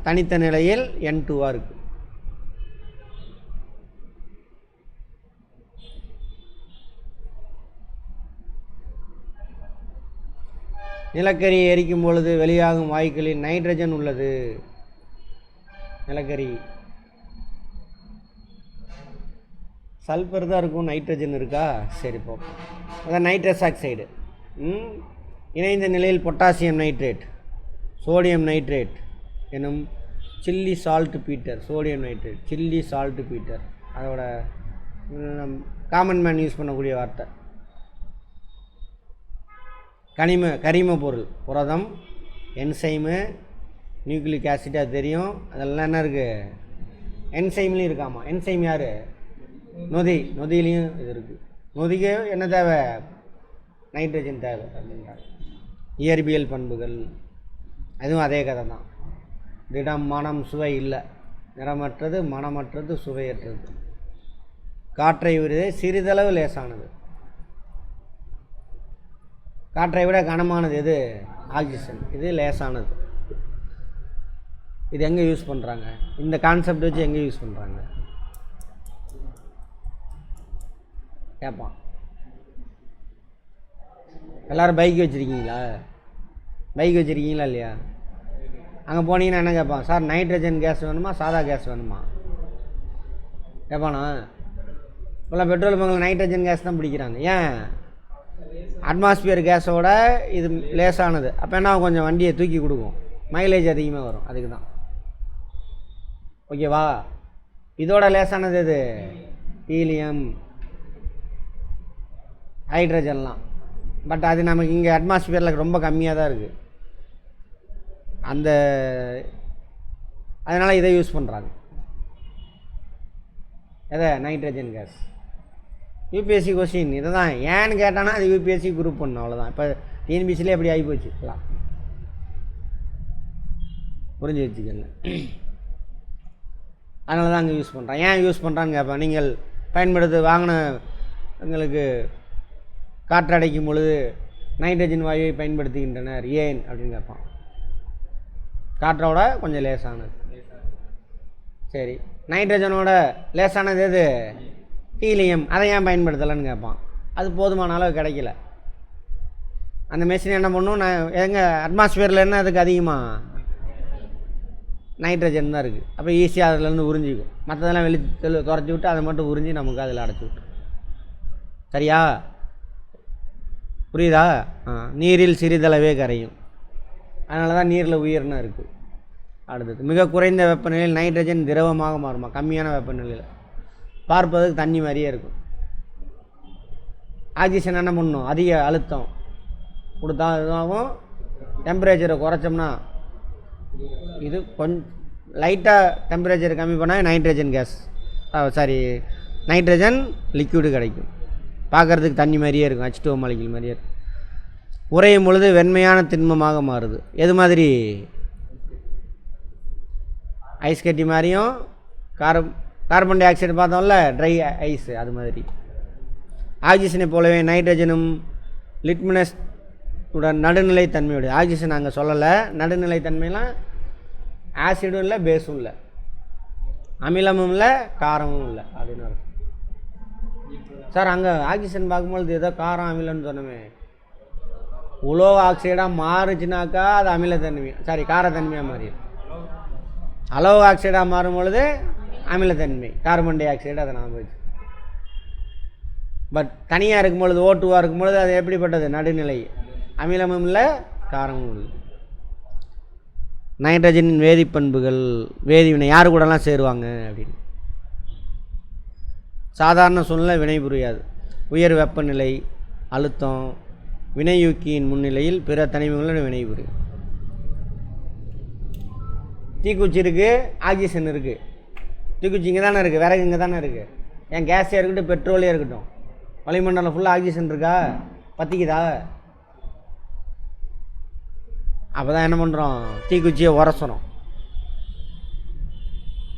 தனித்த நிலையில் N2 இருக்குது. நிலக்கரி எரிக்கும் பொழுது வெளியாகும் வாயுக்களில் நைட்ரஜன் உள்ளது. நிலக்கரி சல்ஃபர் தான் இருக்கும், நைட்ரஜன் இருக்கா? சரி, பார்ப்போம். அதான் நைட்ரஸ் ஆக்சைடு. இணைந்த நிலையில் பொட்டாசியம் நைட்ரேட், சோடியம் நைட்ரேட் எனும் chilli salt Peter. Sodium nitrate, chilli salt Peter, அதோட காமன் மேன் யூஸ் பண்ணக்கூடிய வார்த்தை. கரிம பொருள், புரதம், என்சைமு, நியூக்ளிக் ஆசிட், அது தெரியும். அதெல்லாம் என்ன இருக்குது? என்சைம்லேயும் இருக்காமா. என்சைம் யார்? நொதியிலையும் இது இருக்குது. நொதிக்கு என்ன தேவை? நைட்ரஜன் தேவை அப்படின்றாங்க. இயற்பியல் பண்புகள் அதுவும் அதே கதை தான். திடம், மனம், சுவை இல்லை. நிறமற்றது, மனமற்றது, சுவையற்றது. காற்றை விட சிறிதளவு லேசானது. காற்றை விட கனமானது எது? ஆக்சிஜன். இது லேசானது. இது எங்கே யூஸ் பண்ணுறாங்க? இந்த கான்செப்ட் வச்சு எங்கே யூஸ் பண்ணுறாங்க கேட்பான். எல்லோரும் பைக் வச்சுருக்கீங்களா? பைக் வச்சுருக்கீங்களா இல்லையா? அங்கே போனீங்கன்னா என்ன கேட்பான்? சார் நைட்ரஜன் கேஸ் வேணுமா, சாதா கேஸ் வேணுமா கேட்பானா? இப்போல்லாம் பெட்ரோல் பங்கில் நைட்ரஜன் கேஸ் தான் பிடிக்கிறாங்க. ஏன்? அட்மாஸ்பியர் கேஸோட இது லேசானது. அப்போ என்ன, கொஞ்சம் வண்டியை தூக்கி கொடுக்கும், மைலேஜ் அதிகமாக வரும். அதுக்கு தான். ஓகேவா? இதோட லேசானது எது? ஹீலியம், ஹைட்ரஜன்லாம். பட் அது நமக்கு இங்கே அட்மாஸ்பியரில் ரொம்ப கம்மியாக தான் இருக்குது. அதனால் இதை யூஸ் பண்ணுறாங்க. எதை? Nitrogen gas. யூபிஎஸ்சி கொஸ்டின் இதை தான். ஏன்னு கேட்டானா அது யூபிஎஸ்சி குரூப் பண்ணணும், அவ்வளோதான். இப்போ டிஎன்பிசிலே அப்படி ஆகி போச்சு எல்லாம். புரிஞ்சு வச்சுக்கல. அதனால தான் அங்கே யூஸ் பண்ணுறான். ஏன் யூஸ் பண்ணுறான்னு கேட்பேன். நீங்கள் பயன்படுத்த வாங்கின எங்களுக்கு காற்றடைக்கும் பொழுது நைட்ரஜன் வாயுவை பயன்படுத்துகின்றனர் ஏன் அப்படின்னு கேட்பான். காற்றோட கொஞ்சம் லேசானது. சரி, நைட்ரஜனோட லேசானது எது? ஹீலியம். அதை ஏன் பயன்படுத்தலைன்னு கேட்பான். அது போதுமான அளவு கிடைக்கல. அந்த மெஷின் என்ன பண்ணும்? எங்கள் அட்மாஸ்பியரில் என்ன அதுக்கு அதிகமாக நைட்ரஜன் தான் இருக்குது. அப்போ ஈஸியாக அதுலேருந்து உறிஞ்சிக்கும். மற்றதெல்லாம் துரைச்சி விட்டு அதை மட்டும் உறிஞ்சி நமக்கு அதில் அடைச்சி விட்டு. சரியா? புரியுதா? நீரில் சிறிதளவே கரையும். அதனால தான் நீரில் உயிர்னா இருக்குது. அடுத்தது, மிக குறைந்த வெப்பநிலையில் நைட்ரஜன் திரவமாக மாறுமா? கம்மியான வெப்பநிலையில் பார்ப்பதுக்கு தண்ணி மாதிரியே இருக்கும். ஆக்சிஜன் என்ன பண்ணணும்? அதிக அழுத்தம் கொடுத்தா இதுவாகும். டெம்பரேச்சரை குறைச்சோம்னா இது கொஞ்சம் லைட்டாக டெம்பரேச்சர் கம்மி பண்ணால் நைட்ரஜன் கேஸ் நைட்ரஜன் லிக்விடு கிடைக்கும். பார்க்குறதுக்கு தண்ணி மாதிரியே இருக்கும். H2O மாலிக்யூல் மாதிரியே இருக்கும். உறையும் பொழுது வெண்மையான திண்மமாக மாறுது. எது மாதிரி? ஐஸ் கட்டி மாதிரியும் கார்பன் டை ஆக்சைடு பார்த்தோம்ல, ட்ரை ஐஸ், அது மாதிரி. ஆக்சிஜனை போலவே நைட்ரஜனும் லிட்மனஸ் உடன் நடுநிலைத்தன்மையுடைய. ஆக்சிஜன் நாங்கள் சொல்லலை. நடுநிலைத்தன்மையெலாம் ஆசிடும் இல்லை, பேஸும் இல்லை, அமிலமும் இல்லை, காரமும் இல்லை அப்படின்னு இருக்கும். சார் அங்கே ஆக்சிஜன் பார்க்கும்பொழுது ஏதோ காரம் அமிலம்னு சொன்னோமே. உலோக ஆக்சைடாக மாறுச்சுனாக்கா அது அமிலத்தன்மை, காரத்தன்மையாக மாறிடும். அலோக ஆக்சைடாக மாறும் பொழுது அமிலத்தன்மை, கார்பன் டை ஆக்சைடு. அதை நான் போச்சு. பட் தனியாக இருக்கும் பொழுது, ஓட்டுவாக இருக்கும் பொழுது அது எப்படிப்பட்டது? நடுநிலை, அமிலமும் இல்லை, காரமும் இல்லை. நைட்ரஜனின் வேதிப்பண்புகள், வேதிவினை யார் கூடலாம் சேருவாங்க அப்படின்னு. சாதாரண சூழ்நிலை வினை புரியாது. உயர் வெப்பநிலை, அழுத்தம், வினையூக்கியின் முன்னிலையில் பிற தனிமங்களுடன் வினை புரியும். தீக்குச்சி இருக்குது, ஆக்சிஜன் இருக்குது. தீக்குச்சி இங்கே தானே இருக்குது, விறகு இங்கே தானே இருக்குது. ஏன் கேஸே இருக்கட்டும், பெட்ரோலே இருக்கட்டும், வளிமண்டலம் ஃபுல்லாக ஆக்சிஜன் இருக்கா? பற்றிக்குதா? அப்போ தான் என்ன பண்ணுறோம்? தீக்குச்சியை உரசணும்.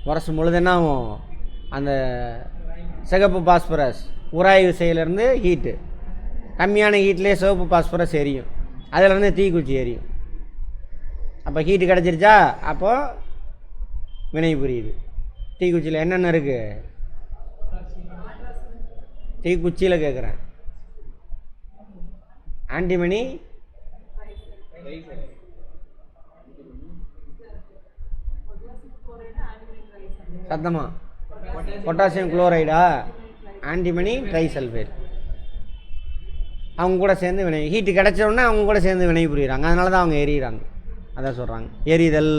உரசும் பொழுது என்ன ஆகும்? அந்த சிகப்பு பாஸ்பரஸ் உராய்வு செயலேருந்து ஹீட்டு, கம்மியான ஹீட்லேயே சிவப்பு பாஸ்பரஸ் எரியும். அதிலேருந்து தீக்குச்சி எரியும். அப்போ ஹீட்டு கிடச்சிருச்சா? அப்போது வினை புரியுது. தீக்குச்சியில் என்னென்ன இருக்குது? தீக்குச்சியில் கேட்குறேன். ஆன்டிமனி, சத்தமா, பொட்டாசியம் குளோரைடா, ஆன்டிமனி ட்ரைசல்ஃபேட். அவங்க கூட சேர்ந்து வினை, ஹீட்டு கிடச்சோடனே அவங்க கூட சேர்ந்து வினை புரியுறாங்க. அதனால தான் அவங்க எரியிறாங்க. அதான் சொல்கிறாங்க எரிதல்.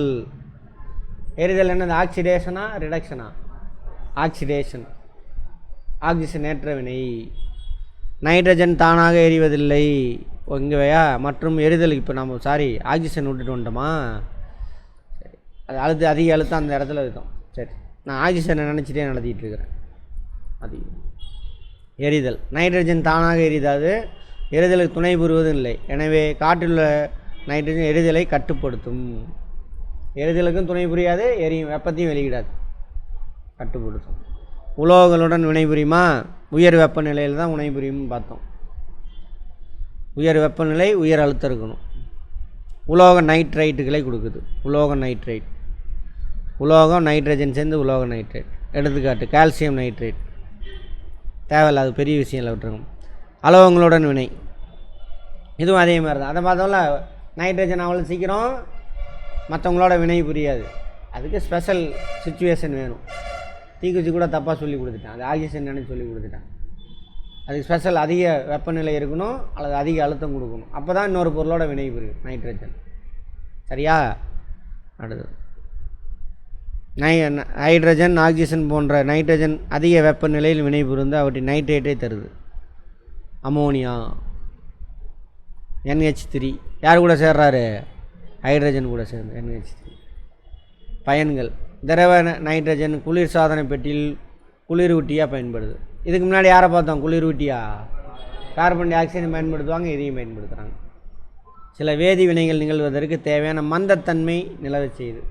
எரிதல் என்னது? ஆக்சிடேஷனா ரிடக்ஷனா? ஆக்சிடேஷன். ஆக்சிஜன் ஏற்ற வினை. நைட்ரஜன் தானாக எரிவதில்லை. இங்கேயா மற்றும் எரிதல். இப்போ நம்ம ஆக்சிஜன் விட்டுட்டு வந்துட்டோமா? சரி, அது அதிக அழுத்தம் அந்த இடத்துல இருக்கும். சரி, நான் ஆக்சிஜனை நினச்சிட்டே நடத்திட்டு இருக்கிறேன். அது எரிதல். நைட்ரஜன் தானாக எரிதாது, எரிதலுக்கு துணை புரிவதும் இல்லை. எனவே காற்றிலுள்ள நைட்ரஜன் எரிதலை கட்டுப்படுத்தும். எரிதலுக்கும் துணை புரியாது, எரியும், வெப்பத்தையும் வெளியிடாது, கட்டுப்படுத்தும். உலோகங்களுடன் வினைபுரியுமா? உயர் வெப்பநிலையில் தான் வினைபுரியும்னு பார்த்தோம். உயர் வெப்பநிலை, உயர் அழுத்தம் இருக்கணும். உலோக நைட்ரைட்டுகளை கொடுக்குது. உலோக நைட்ரைட், உலோகம் நைட்ரஜன் சேர்ந்து உலோக நைட்ரைட். எடுத்துக்காட்டு கால்சியம் நைட்ரேட். தேவையில்ல, அது பெரிய விஷயம் இல்லை, விட்டுருங்க. அலோகங்களுடன் வினை, இதுவும் அதே மாதிரி தான். அதை பார்த்தோம்ல, நைட்ரஜன் அவ்வளோ சீக்கிரம் மற்றவங்களோட வினை புரியாது. அதுக்கு ஸ்பெஷல் சுச்சுவேஷன் வேணும். தீக்குச்சி கூட தப்பாக சொல்லி கொடுத்துட்டான், அது ஆக்சிஜன் நினைச்சு சொல்லி கொடுத்துட்டான். அதுக்கு ஸ்பெஷல் அதிக வெப்பநிலை இருக்கணும், அல்லது அதிக அழுத்தம் கொடுக்கணும். அப்போ தான் இன்னொரு பொருளோட வினை புரியும் நைட்ரஜன். சரியா? அடுத்தது ஹைட்ரஜன், ஆக்சிஜன் போன்ற நைட்ரஜன் அதிக வெப்பநிலையில் வினை புரிந்து அவற்றின் நைட்ரேட்டை தருது. அமோனியா. NH3 யார் கூட சேர்றாரு? ஹைட்ரஜன் கூட சேர்ந்து NH3. பயன்கள்: திரவ நைட்ரஜன் குளிர் சாதன பெட்டியில் குளிரூட்டியாக பயன்படுது. இதுக்கு முன்னாடி யாரை பார்த்தோம்? குளிரூட்டியா கார்பன் டை ஆக்சைடு பயன்படுத்துவாங்க, இதையும் பயன்படுத்துகிறாங்க. சில வேதி வினைகள் நிகழ்வதற்கு தேவையான மந்தத்தன்மை நிலவ செய்யுது.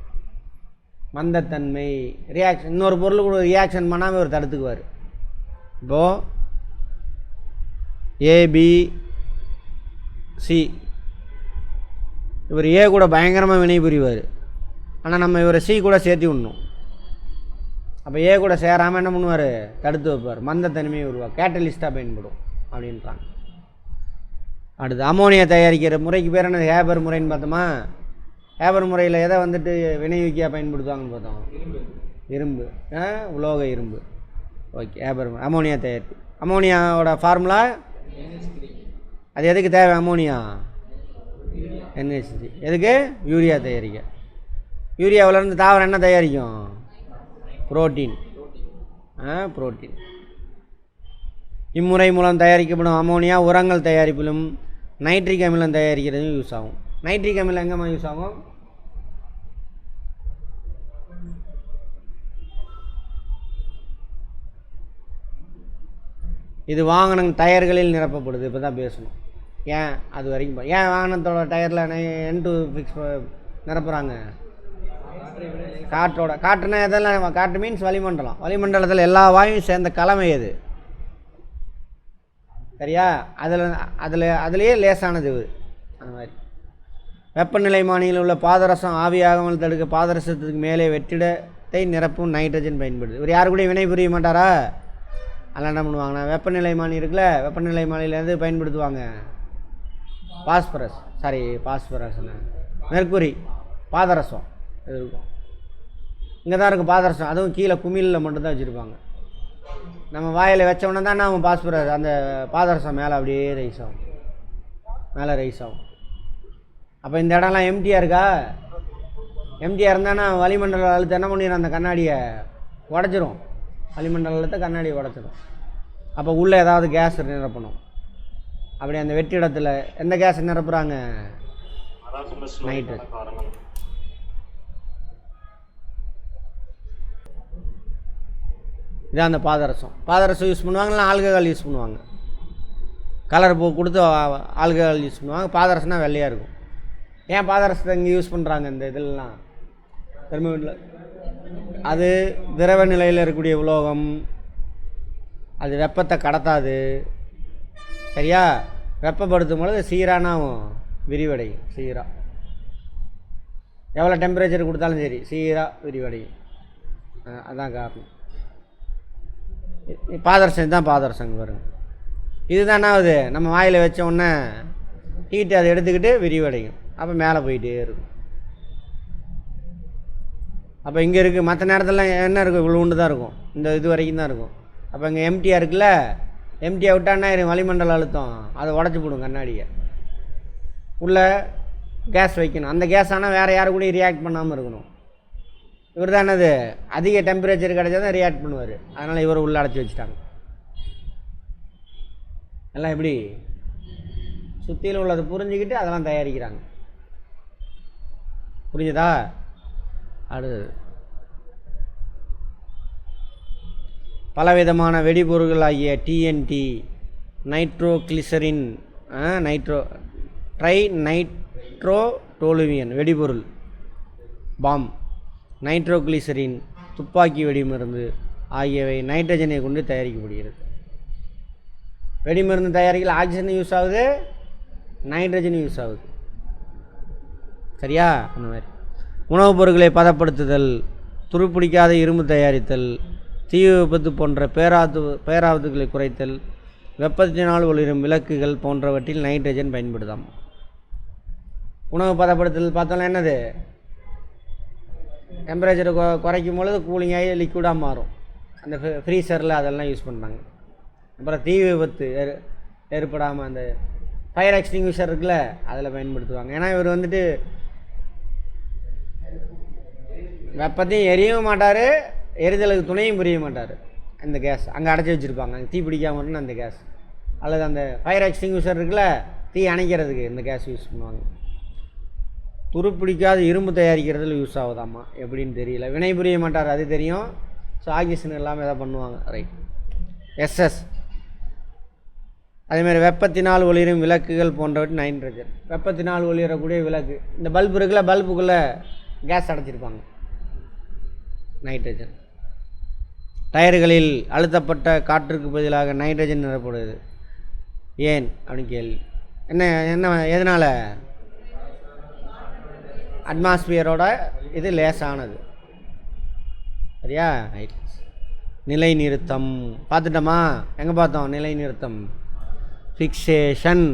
மந்தத்தன்மை ரியாக்ஷன், இன்னொரு பொருள் கூட ரியாக்ஷன் பண்ணாமல் ஒரு தடுத்துக்குவார். இப்போது ABC இவர் ஏ கூட பயங்கரமாக வினை புரிவார், ஆனால் நம்ம இவரை சி கூட சேர்த்து விடணும். அப்போ ஏ கூட சேராமல் என்ன பண்ணுவார்? தடுத்து வைப்பார், மந்தத்தன்மையை உருவாக கேட்டலிஸ்ட்டாக பயன்படும் அப்படின்றாங்க. அடுத்து அமோனியா தயாரிக்கிற முறைக்கு பேர் என்ன? ஹேபர் முறைன்னு பார்த்தோமா. ஹேபர் முறையில் எதை வந்துட்டு வினையூக்கியாக பயன்படுத்துவாங்கன்னு பார்த்தோம்? இரும்பு, உலோக இரும்பு. ஓகே, ஹேபர் அமோனியா தயாரிப்பு. அமோனியாவோட ஃபார்முலா அது எதுக்கு தேவை? Ammonia NH3. எதுக்கு? யூரியா தயாரிக்க. யூரியாவிலேருந்து தாவரம் என்ன தயாரிக்கும்? புரோட்டீன். புரோட்டீன். இம்முறை மூலம் தயாரிக்கப்படும் அமோனியா உரங்கள் தயாரிப்பிலும் நைட்ரிக் அமிலம் தயாரிக்கிறதும் யூஸ் ஆகும். நைட்ரிக் அமிலம் எங்கேம்மா யூஸ் ஆகும்? இது வாகனம் டயர்களில் நிரப்பப்படுது. இப்போ தான் பேசணும். ஏன் அது வரைக்கும் ஏன் வாகனத்தோட டயரில் N2 ஃபிக்ஸ் நிரப்புகிறாங்க? காற்றோட. காற்றுனா எதெல்லாம்? காற்று மீன்ஸ் வளிமண்டலம். வளிமண்டலத்தில் எல்லா வாயும் சேர்ந்த கலமை எது? சரியா? அதுலேயே லேசானது அந்த மாதிரி. வெப்பநிலைமானியில் உள்ள பாதரசம் ஆவியாகாமல் தடுக்க பாதரசத்துக்கு மேலே வெற்றிடத்தை நிரப்பும் நைட்ரஜன் பயன்படுது. இவர் யாரு கூட வினை புரிய மாட்டாரா? அதெல்லாம் என்ன பண்ணுவாங்கன்னா, வெப்பநிலைமானி இருக்குல்ல, வெப்பநிலைமானிலேருந்து பயன்படுத்துவாங்க பாஸ்பரஸ் மெர்க்குரி, பாதரசம் இருக்கும். இங்கே தான் இருக்கும் பாதரசம். அதுவும் கீழே குமிழில் மட்டும்தான் வச்சுருப்பாங்க. நம்ம வாயில் வச்சோன்னா தான் நம்ம பாஸ்பரஸ் அந்த பாதரசம் மேலே அப்படியே ரைஸ் ஆகும். அப்போ இந்த இடம்லாம் எம்டியாக இருக்கா? எம்டியாக இருந்தானா வளிமண்டல அழுத்த என்ன பண்ணிடும்? அந்த கண்ணாடியை உடச்சிரும். வளிமண்டல அழுத்த கண்ணாடியை உடச்சிடும். அப்போ உள்ளே ஏதாவது கேஸ் நிரப்பணும். அப்படி அந்த வெற்றிடத்தில் எந்த கேஸ் நிரப்புகிறாங்க? நைட்ரஜன். இதான் அந்த பாதரசம் யூஸ் பண்ணுவாங்கன்னா ஆல்கஹால் யூஸ் பண்ணுவாங்க. கலர் கொடுத்து ஆல்கஹால் யூஸ் பண்ணுவாங்க. பாதரசம்னா வெள்ளையாக இருக்கும். ஏன் பாதரசத்தை இங்கே யூஸ் பண்ணுறாங்க? இந்த இதெல்லாம் தெர்மோமீட்டரில் அது திரவ நிலையில் இருக்கக்கூடிய உலோகம், அது வெப்பத்தை கடத்தாது. சரியா? வெப்பப்படுத்தும் பொழுது சீரானாவும் விரிவடையும். எவ்வளோ டெம்பரேச்சர் கொடுத்தாலும் சரி சீராக விரிவடையும். அதான் காரணம். பாதரசம் தான் பாதரசங்க பாருங்க. இதுதான் என்ன ஆகுது? நம்ம வாயில் வச்ச உடனே ஹீட்டு அதை எடுத்துக்கிட்டு விரிவடையும். அப்போ மேலே போயிட்டே இருக்கும். அப்போ இங்கே இருக்குது. மற்ற நேரத்தில் என்ன இருக்கும்? இவ்வளோ உண்டு தான் இருக்கும். இந்த இது வரைக்கும் தான் இருக்கும். அப்போ இங்கே எம்டியாக இருக்குல்ல, எம்டியாக விட்டான்னா வளிமண்டல அழுத்தம் அதை உடச்சி போடும் கண்ணாடியை. உள்ளே கேஸ் வைக்கணும். அந்த கேஸ் ஆனால் வேறு யாரு கூட ரியாக்ட் பண்ணாமல் இருக்கணும். இவர் தான் என்னது? அதிக டெம்பரேச்சர் கிடைச்சா தான் ரியாக்ட் பண்ணுவார். அதனால் இவர் உள்ளே அடைச்சி வச்சுட்டாங்க. எல்லாம் எப்படி சுற்றிலும் உள்ளதை புரிஞ்சுக்கிட்டு அதெல்லாம் தயாரிக்கிறாங்க. புரிஞ்சுதா? அடுத்தது பலவிதமான வெடிபொருட்கள் ஆகிய TNT, நைட்ரோகிளிசரின், நைட்ரோடோலுவியன் வெடிபொருள், பாம், நைட்ரோகிளிசரின், துப்பாக்கி வெடிமருந்து ஆகியவை நைட்ரஜனை கொண்டு தயாரிக்கப்படுகிறது. வெடிமருந்து தயாரிக்கல ஆக்சிஜன் யூஸ் ஆகுது, நைட்ரஜன் யூஸ் ஆகுது. சரியா? அந்த மாதிரி உணவுப் பொருட்களை பதப்படுத்துதல், துருப்பிடிக்காத இரும்பு தயாரித்தல், தீ விபத்து போன்ற பேராபத்துகளை குறைத்தல், வெப்பத்தினால் ஒளிரும் விளக்குகள் போன்றவற்றில் நைட்ரஜன் பயன்படுத்தாம். உணவு பதப்படுத்தல் பார்த்தோம்னா என்னது? டெம்பரேச்சரை குறைக்கும் பொழுது கூலிங்காகி லிக்விடாக மாறும். அந்த ஃப்ரீசரில் அதெல்லாம் யூஸ் பண்ணுறாங்க. அப்புறம் தீ விபத்து ஏற்படாமல் அந்த ஃபயர் எக்ஸ்டிங்விஷர் இருக்குல்ல, அதில் பயன்படுத்துவாங்க. ஏன்னா இவர் வந்துட்டு வெப்பத்தையும் எரியவும் மாட்டார், எரிதலுக்கு துணையும் புரிய மாட்டார். அந்த கேஸ் அங்கே அடைச்சி வச்சுருப்பாங்க. அங்கே தீ பிடிக்காம இருக்குன்னு அந்த கேஸ். அல்லது அந்த ஃபயர் எக்ஸ்டிங்விஷர் இருக்குல்ல, தீ அணைக்கிறதுக்கு இந்த கேஸ் யூஸ் பண்ணுவாங்க. துருப்பிடிக்காத இரும்பு தயாரிக்கிறதுல யூஸ் ஆகுதாம்மா, எப்படின்னு தெரியல. வினை புரிய மாட்டார், அது தெரியும். ஸோ ஆக்சிஜன் எல்லாமே எதாவது பண்ணுவாங்க. ரைட். எஸ்எஸ். அதேமாதிரி வெப்பத்தினால் ஒளிரும் விளக்குகள் போன்றவற்றை நைட்ரஜன். வெப்பத்தினால் ஒளிரக்கூடிய விளக்கு, இந்த பல்பு இருக்குல்ல, பல்புக்குள்ளே கேஸ் அடைச்சிருப்பாங்க, நைட்ரஜன். டயர்களில் அழுத்தப்பட்ட காற்றுக்கு பதிலாக நைட்ரஜன் நிரப்படுது, ஏன் அப்படின்னு கேள்வி. என்ன எதனால்? அட்மாஸ்பியரோட இது லேசானது. சரியா? ரைட். நிலை நிறுத்தம் பார்த்துட்டோமா? எங்கே பார்த்தோம் நிலை நிறுத்தம்? ஃபிக்சேஷன்.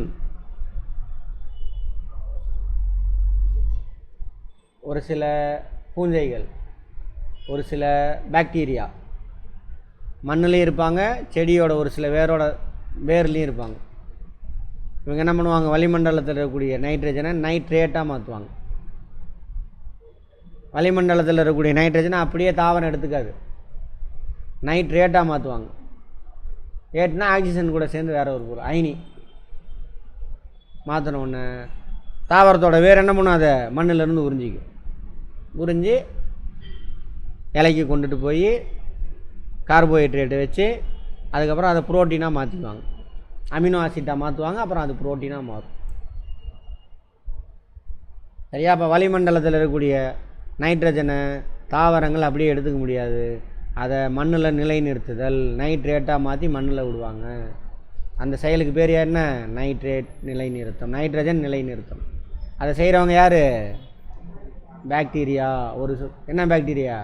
ஒரு சில பூஞ்சைகள், ஒரு சில பாக்டீரியா மண்ணுலேயும் இருப்பாங்க, செடியோட ஒரு சில வேர்லேயும் இருப்பாங்க. இவங்க என்ன பண்ணுவாங்க, வளிமண்டலத்தில் இருக்கக்கூடிய நைட்ரஜனை நைட்ரேட்டாக மாற்றுவாங்க. வளிமண்டலத்தில் இருக்கக்கூடிய நைட்ரஜனை அப்படியே தாவரம் எடுத்துக்காது, நைட்ரேட்டாக மாற்றுவாங்க. ஏட்னா ஆக்சிஜன் கூட சேர்ந்து வேறு ஒரு பொருள் அயனி மாற்றின ஒன்று தாவரத்தோட வேறு என்ன பண்ணும், அதை மண்ணிலேருந்து உறிஞ்சிக்கும். உறிஞ்சி இலைக்கு கொண்டுட்டு போய் கார்போஹைட்ரேட்டை வச்சு அதுக்கப்புறம் அதை புரோட்டீனாக மாற்றிக்குவாங்க, அமினோ ஆசிட்டாக மாற்றுவாங்க, அப்புறம் அது புரோட்டீனாக மாறும். சரியா? அப்போ வளிமண்டலத்தில் இருக்கக்கூடிய நைட்ரஜனை தாவரங்கள் அப்படியே எடுத்துக்க முடியாது, அதை மண்ணில் நிலை நிறுத்துதல், நைட்ரேட்டாக மாற்றி மண்ணில் விடுவாங்க. அந்த செயலுக்கு பேர் என்ன? நைட்ரேட் நிலை நிறுத்தம், நைட்ரஜன் நிலை நிறுத்தம். அதை செய்கிறவங்க யார்? பாக்டீரியா. என்ன பாக்டீரியா?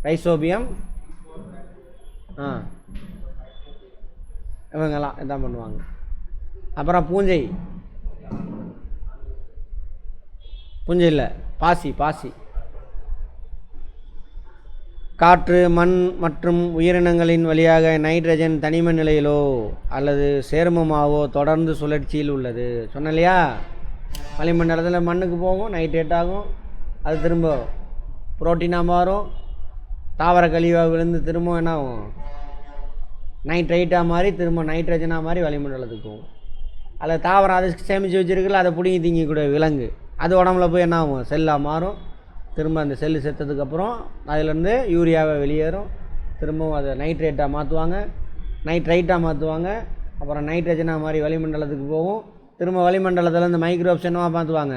ரைசோபியம். இவங்கெல்லாம் இதான் பண்ணுவாங்க. அப்புறம் பூஞ்சை இல்லை, பாசி. காற்று, மண் மற்றும் உயிரினங்களின் வழியாக நைட்ரஜன் தனிம நிலையிலோ அல்லது சேர்மமாகவோ தொடர்ந்து சுழற்சியில் உள்ளது. சொன்ன இல்லையா? வளிமண்டலத்தில் மண்ணுக்கு போகும், நைட்ரேட் ஆகும், அது திரும்ப புரோட்டீனாக மாறும், தாவர கழிவாக விழுந்து திரும்ப என்ன ஆகும், நைட்ரைட்டாக மாறி திரும்ப நைட்ரஜனாக மாறி வளிமண்டலத்துக்கு போகும். அதில் தாவரம் அதை சேமித்து வச்சுருக்குல்ல, அதை பிடிங்கி திங்கக்கூடிய விலங்கு, அது உடம்புல போய் என்ன ஆகும், செல்லாக மாறும். திரும்ப அந்த செல்லு செத்ததுக்கப்புறம் அதிலேருந்து யூரியாவை வெளியேறும், திரும்பவும் அதை நைட்ரேட்டாக மாற்றுவாங்க, நைட்ரைட்டாக மாற்றுவாங்க, அப்புறம் நைட்ரஜனாக மாதிரி வளிமண்டலத்துக்கு போகும். திரும்ப வளிமண்டலத்தில் இந்த மைக்ரோப்ஸ் என்னவாக மாற்றுவாங்க,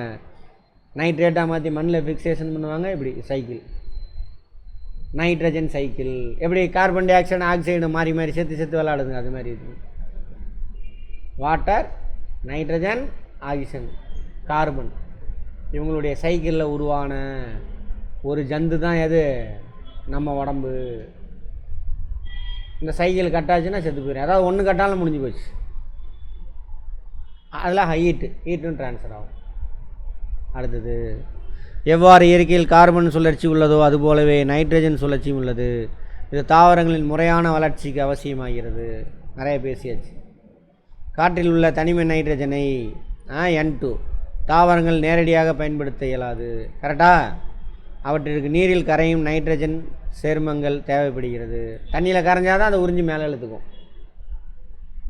நைட்ரேட்டாக மாற்றி மண்ணில் ஃபிக்சேஷன் பண்ணுவாங்க. இப்படி சைக்கிள், நைட்ரஜன் சைக்கிள். எப்படி கார்பன் டை ஆக்சைடு ஆக்சைடு மாறி மாறி சேர்த்து விளாடுதுங்க, அது மாதிரி இருக்குது. வாட்டர், நைட்ரஜன், ஆக்சிஜன், கார்பன், இவங்களுடைய சைக்கிளில் உருவான ஒரு ஜந்து தான் எது, நம்ம உடம்பு. இந்த சைக்கிள் கட்டாச்சுன்னா செத்து போயிடும், அதாவது ஒன்று கட்டாலும் முடிஞ்சு போச்சு. அதெல்லாம் ஹீட்டும் ட்ரான்ஸ்ஃபர் ஆகும். அடுத்தது, எவ்வாறு இயற்கையில் கார்பன் சுழற்சி உள்ளதோ அதுபோலவே நைட்ரஜன் சுழற்சியும் உள்ளது. இது தாவரங்களின் முறையான வளர்ச்சிக்கு அவசியமாகிறது. நிறைய பேசியாச்சு. காற்றில் உள்ள தனிம நைட்ரஜனை N2 தாவரங்கள் நேரடியாக பயன்படுத்த இயலாது. கரெக்டா? அவற்றிற்கு நீரில் கரையும் நைட்ரஜன் சேர்மங்கள் தேவைப்படுகிறது. தண்ணியில் கரைஞ்சால் தான் அதை உறிஞ்சி மேலே இழுத்துக்கும்.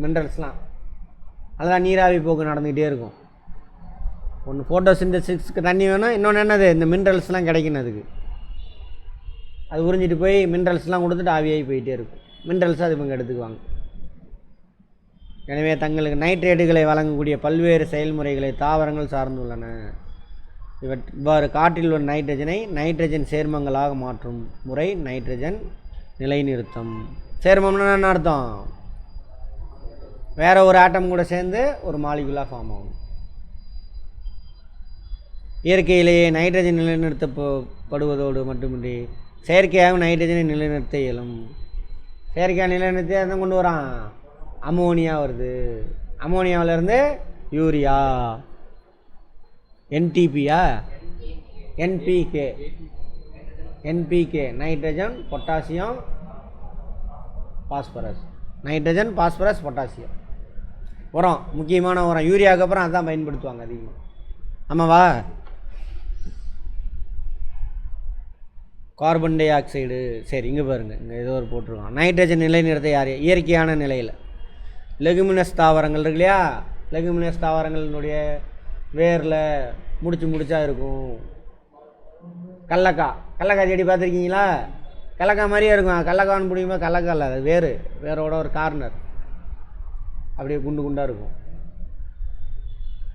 மினரல்ஸ்லாம் அதுதான் நீராவி போக்கு நடந்துக்கிட்டே இருக்கும். ஒன்று ஃபோட்டோசிந்தசிஸ்க்கு தண்ணி வேணும், இன்னொன்று என்னது, இந்த மினரல்ஸ்லாம் கிடைக்கணும். அதுக்கு அது உறிஞ்சிட்டு போய் மினரல்ஸ்லாம் கொடுத்துட்டு ஆவியாகி போயிட்டே இருக்கும். மினரல்ஸ் அது இவங்க எடுத்துக்குவாங்க. எனவே தங்களுக்கு நைட்ரேட்டுகளை வழங்கக்கூடிய பல்வேறு செயல்முறைகளை தாவரங்கள் சார்ந்துள்ளன. இவ்வாறு காற்றில் உள்ள நைட்ரஜனை நைட்ரஜன் சேர்மங்களாக மாற்றும் முறை நைட்ரஜன் நிலைநிறுத்தம். சேர்மம்னா என்ன அர்த்தம்? வேறு ஒரு ஆட்டம் கூட சேர்ந்து ஒரு மாலிகுலாக ஃபார்ம் ஆகும். இயற்கையிலேயே நைட்ரஜன் நிலைநிறுத்தப்படுவதோடு மட்டுமின்றி செயற்கையாக நைட்ரஜனை நிலைநிறுத்த இயலும். செயற்கையாக நிலைநிறுத்தி அதை கொண்டு வரான், அமோனியா வருது. அமோனியாவிலேருந்து யூரியா, NTPயா, NPK nitrogen, potassium, phosphorus. Nitrogen, phosphorus, potassium உரம், முக்கியமான உரம். யூரியாவுக்கு அப்புறம் அதுதான் பயன்படுத்துவாங்க அதிகமாக. ஆமாவா? Carbon di oxide. சரி, இங்கே பாருங்கள், இங்கே ஏதோ ஒரு போட்டிருக்கோம். நைட்ரஜன் நிலைநிறுத்த யார்? இயற்கையான நிலையில் லெகுமினஸ் தாவரங்கள் இருக்கு இல்லையா, லெகுமினஸ் தாவரங்களினுடைய வேரில் முடிச்சா இருக்கும். கடலக்காய் செடி பார்த்துருக்கீங்களா? கடலக்காய் மாதிரியே இருக்கும். கடலக்கான்னு பிடிக்குமா? கடலக்காய் இல்லை, அது வேரோட ஒரு கார்னர் அப்படியே குண்டாக இருக்கும்.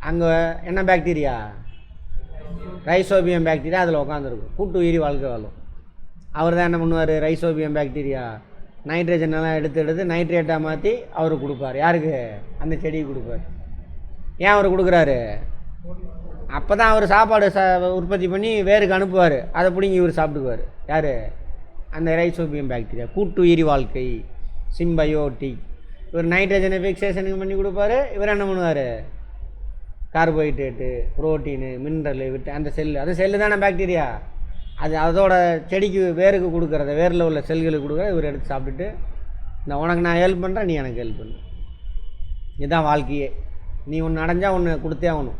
அங்கே என்ன பாக்டீரியா? ரைசோபியம் பாக்டீரியா அதில் உட்காந்துருக்கும். கூட்டு உயிரி வாழ்க்கை வாழும். அவர் தான் என்ன பண்ணுவார்? ரைசோபியம் பாக்டீரியா நைட்ரஜன் எல்லாம் எடுத்து நைட்ரேட்டாக மாற்றி அவருக்கு கொடுப்பார். யாருக்கு? அந்த செடிக்கு கொடுப்பார். ஏன் அவர் கொடுக்குறாரு? அப்போ தான் அவர் சாப்பாடு உற்பத்தி பண்ணி வேருக்கு அனுப்புவார். அதை பிடிங்கி இவர் சாப்பிட்டுக்குவார். யார்? அந்த ரைசோபியம் பாக்டீரியா. கூட்டு உயிரி வாழ்க்கை, சிம்பயோட்டிக். இவர் நைட்ரஜனை ஃபிக்சேஷனுக்கு பண்ணி கொடுப்பாரு. இவர் என்ன பண்ணுவார்? கார்போஹைட்ரேட்டு, புரோட்டீனு, மினரலு விட்டு அந்த செல்லு தானே பாக்டீரியா. அதோட செடிக்கு வேருக்கு கொடுக்குறத, வேரில் உள்ள செல்களுக்கு கொடுக்குறத இவர் எடுத்து சாப்பிட்டுட்டு, இந்த உனக்கு நான் ஹெல்ப் பண்ணுறேன், நீ எனக்கு ஹெல்ப் பண்ணு. இதுதான் வாழ்க்கையே. நீ ஒன்று அடைஞ்சால் ஒன்று கொடுத்தே ஆகணும்.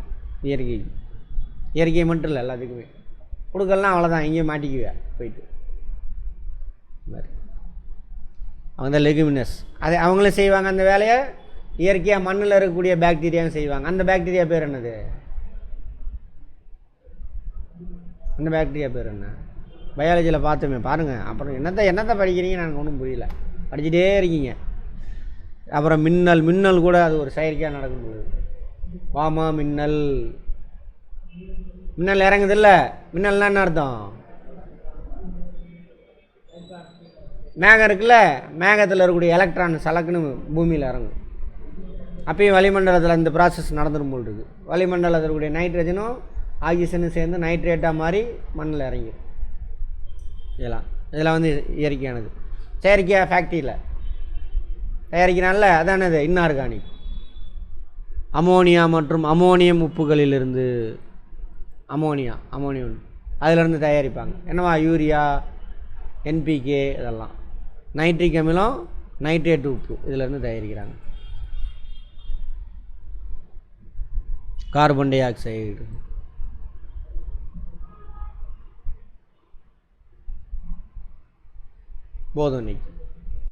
இயற்கை மட்டும் இல்லை, எல்லாத்துக்குமே கொடுக்கலாம். அவ்வளோதான், இங்கேயும் மாட்டிக்குவேன் போயிட்டு. அவங்க தான் லெகுமினஸ். அதை அவங்களும் செய்வாங்க அந்த வேலையை. இயற்கையாக மண்ணில் இருக்கக்கூடிய பாக்டீரியாவும் செய்வாங்க. அந்த பாக்டீரியா பேர் என்னது? அந்த பாக்டீரியா பேர் என்ன? பயாலஜியில் பார்த்துமே பாருங்கள். அப்புறம் என்னத்தை படிக்கிறீங்க எனக்கு ஒன்றும் புரியல. படிச்சுட்டே இருக்கீங்க. அப்புறம் மின்னல் கூட அது ஒரு செயற்கையாக நடக்கும்போது வாமா மின்னல் இறங்குதில்ல. மின்னல்னா என்ன அர்த்தம்? மேகம் இருக்குல்ல, மேகத்தில் இருக்கக்கூடிய எலக்ட்ரான் சலக்குன்னு பூமியில் இறங்கும். அப்பயும் வளிமண்டலத்தில் இந்த ப்ராசஸ் நடந்துடும் போல் இருக்குது. வளிமண்டலத்தில் இருக்கக்கூடிய நைட்ரஜனும் ஆக்சிஜனும் சேர்ந்து நைட்ரேட்டாக மாறி மண்ணில் இறங்கிடும். இதெல்லாம் வந்து இயற்கையானது. செயற்கையாக ஃபேக்ட்ரியில் தயாரிக்கிறான்ல, அதானது இன்ஆர்கானிக். அமோனியா மற்றும் அமோனியம் உப்புகளிலிருந்து அமோனியம் அதிலிருந்து தயாரிப்பாங்க. என்னவா? யூரியா, என்பிகே, இதெல்லாம் நைட்ரிக் அமிலம், நைட்ரேட் உப்பு இதிலேருந்து தயாரிக்கிறாங்க. கார்பன் டை ஆக்சைடு, போதும் இன்னைக்கு.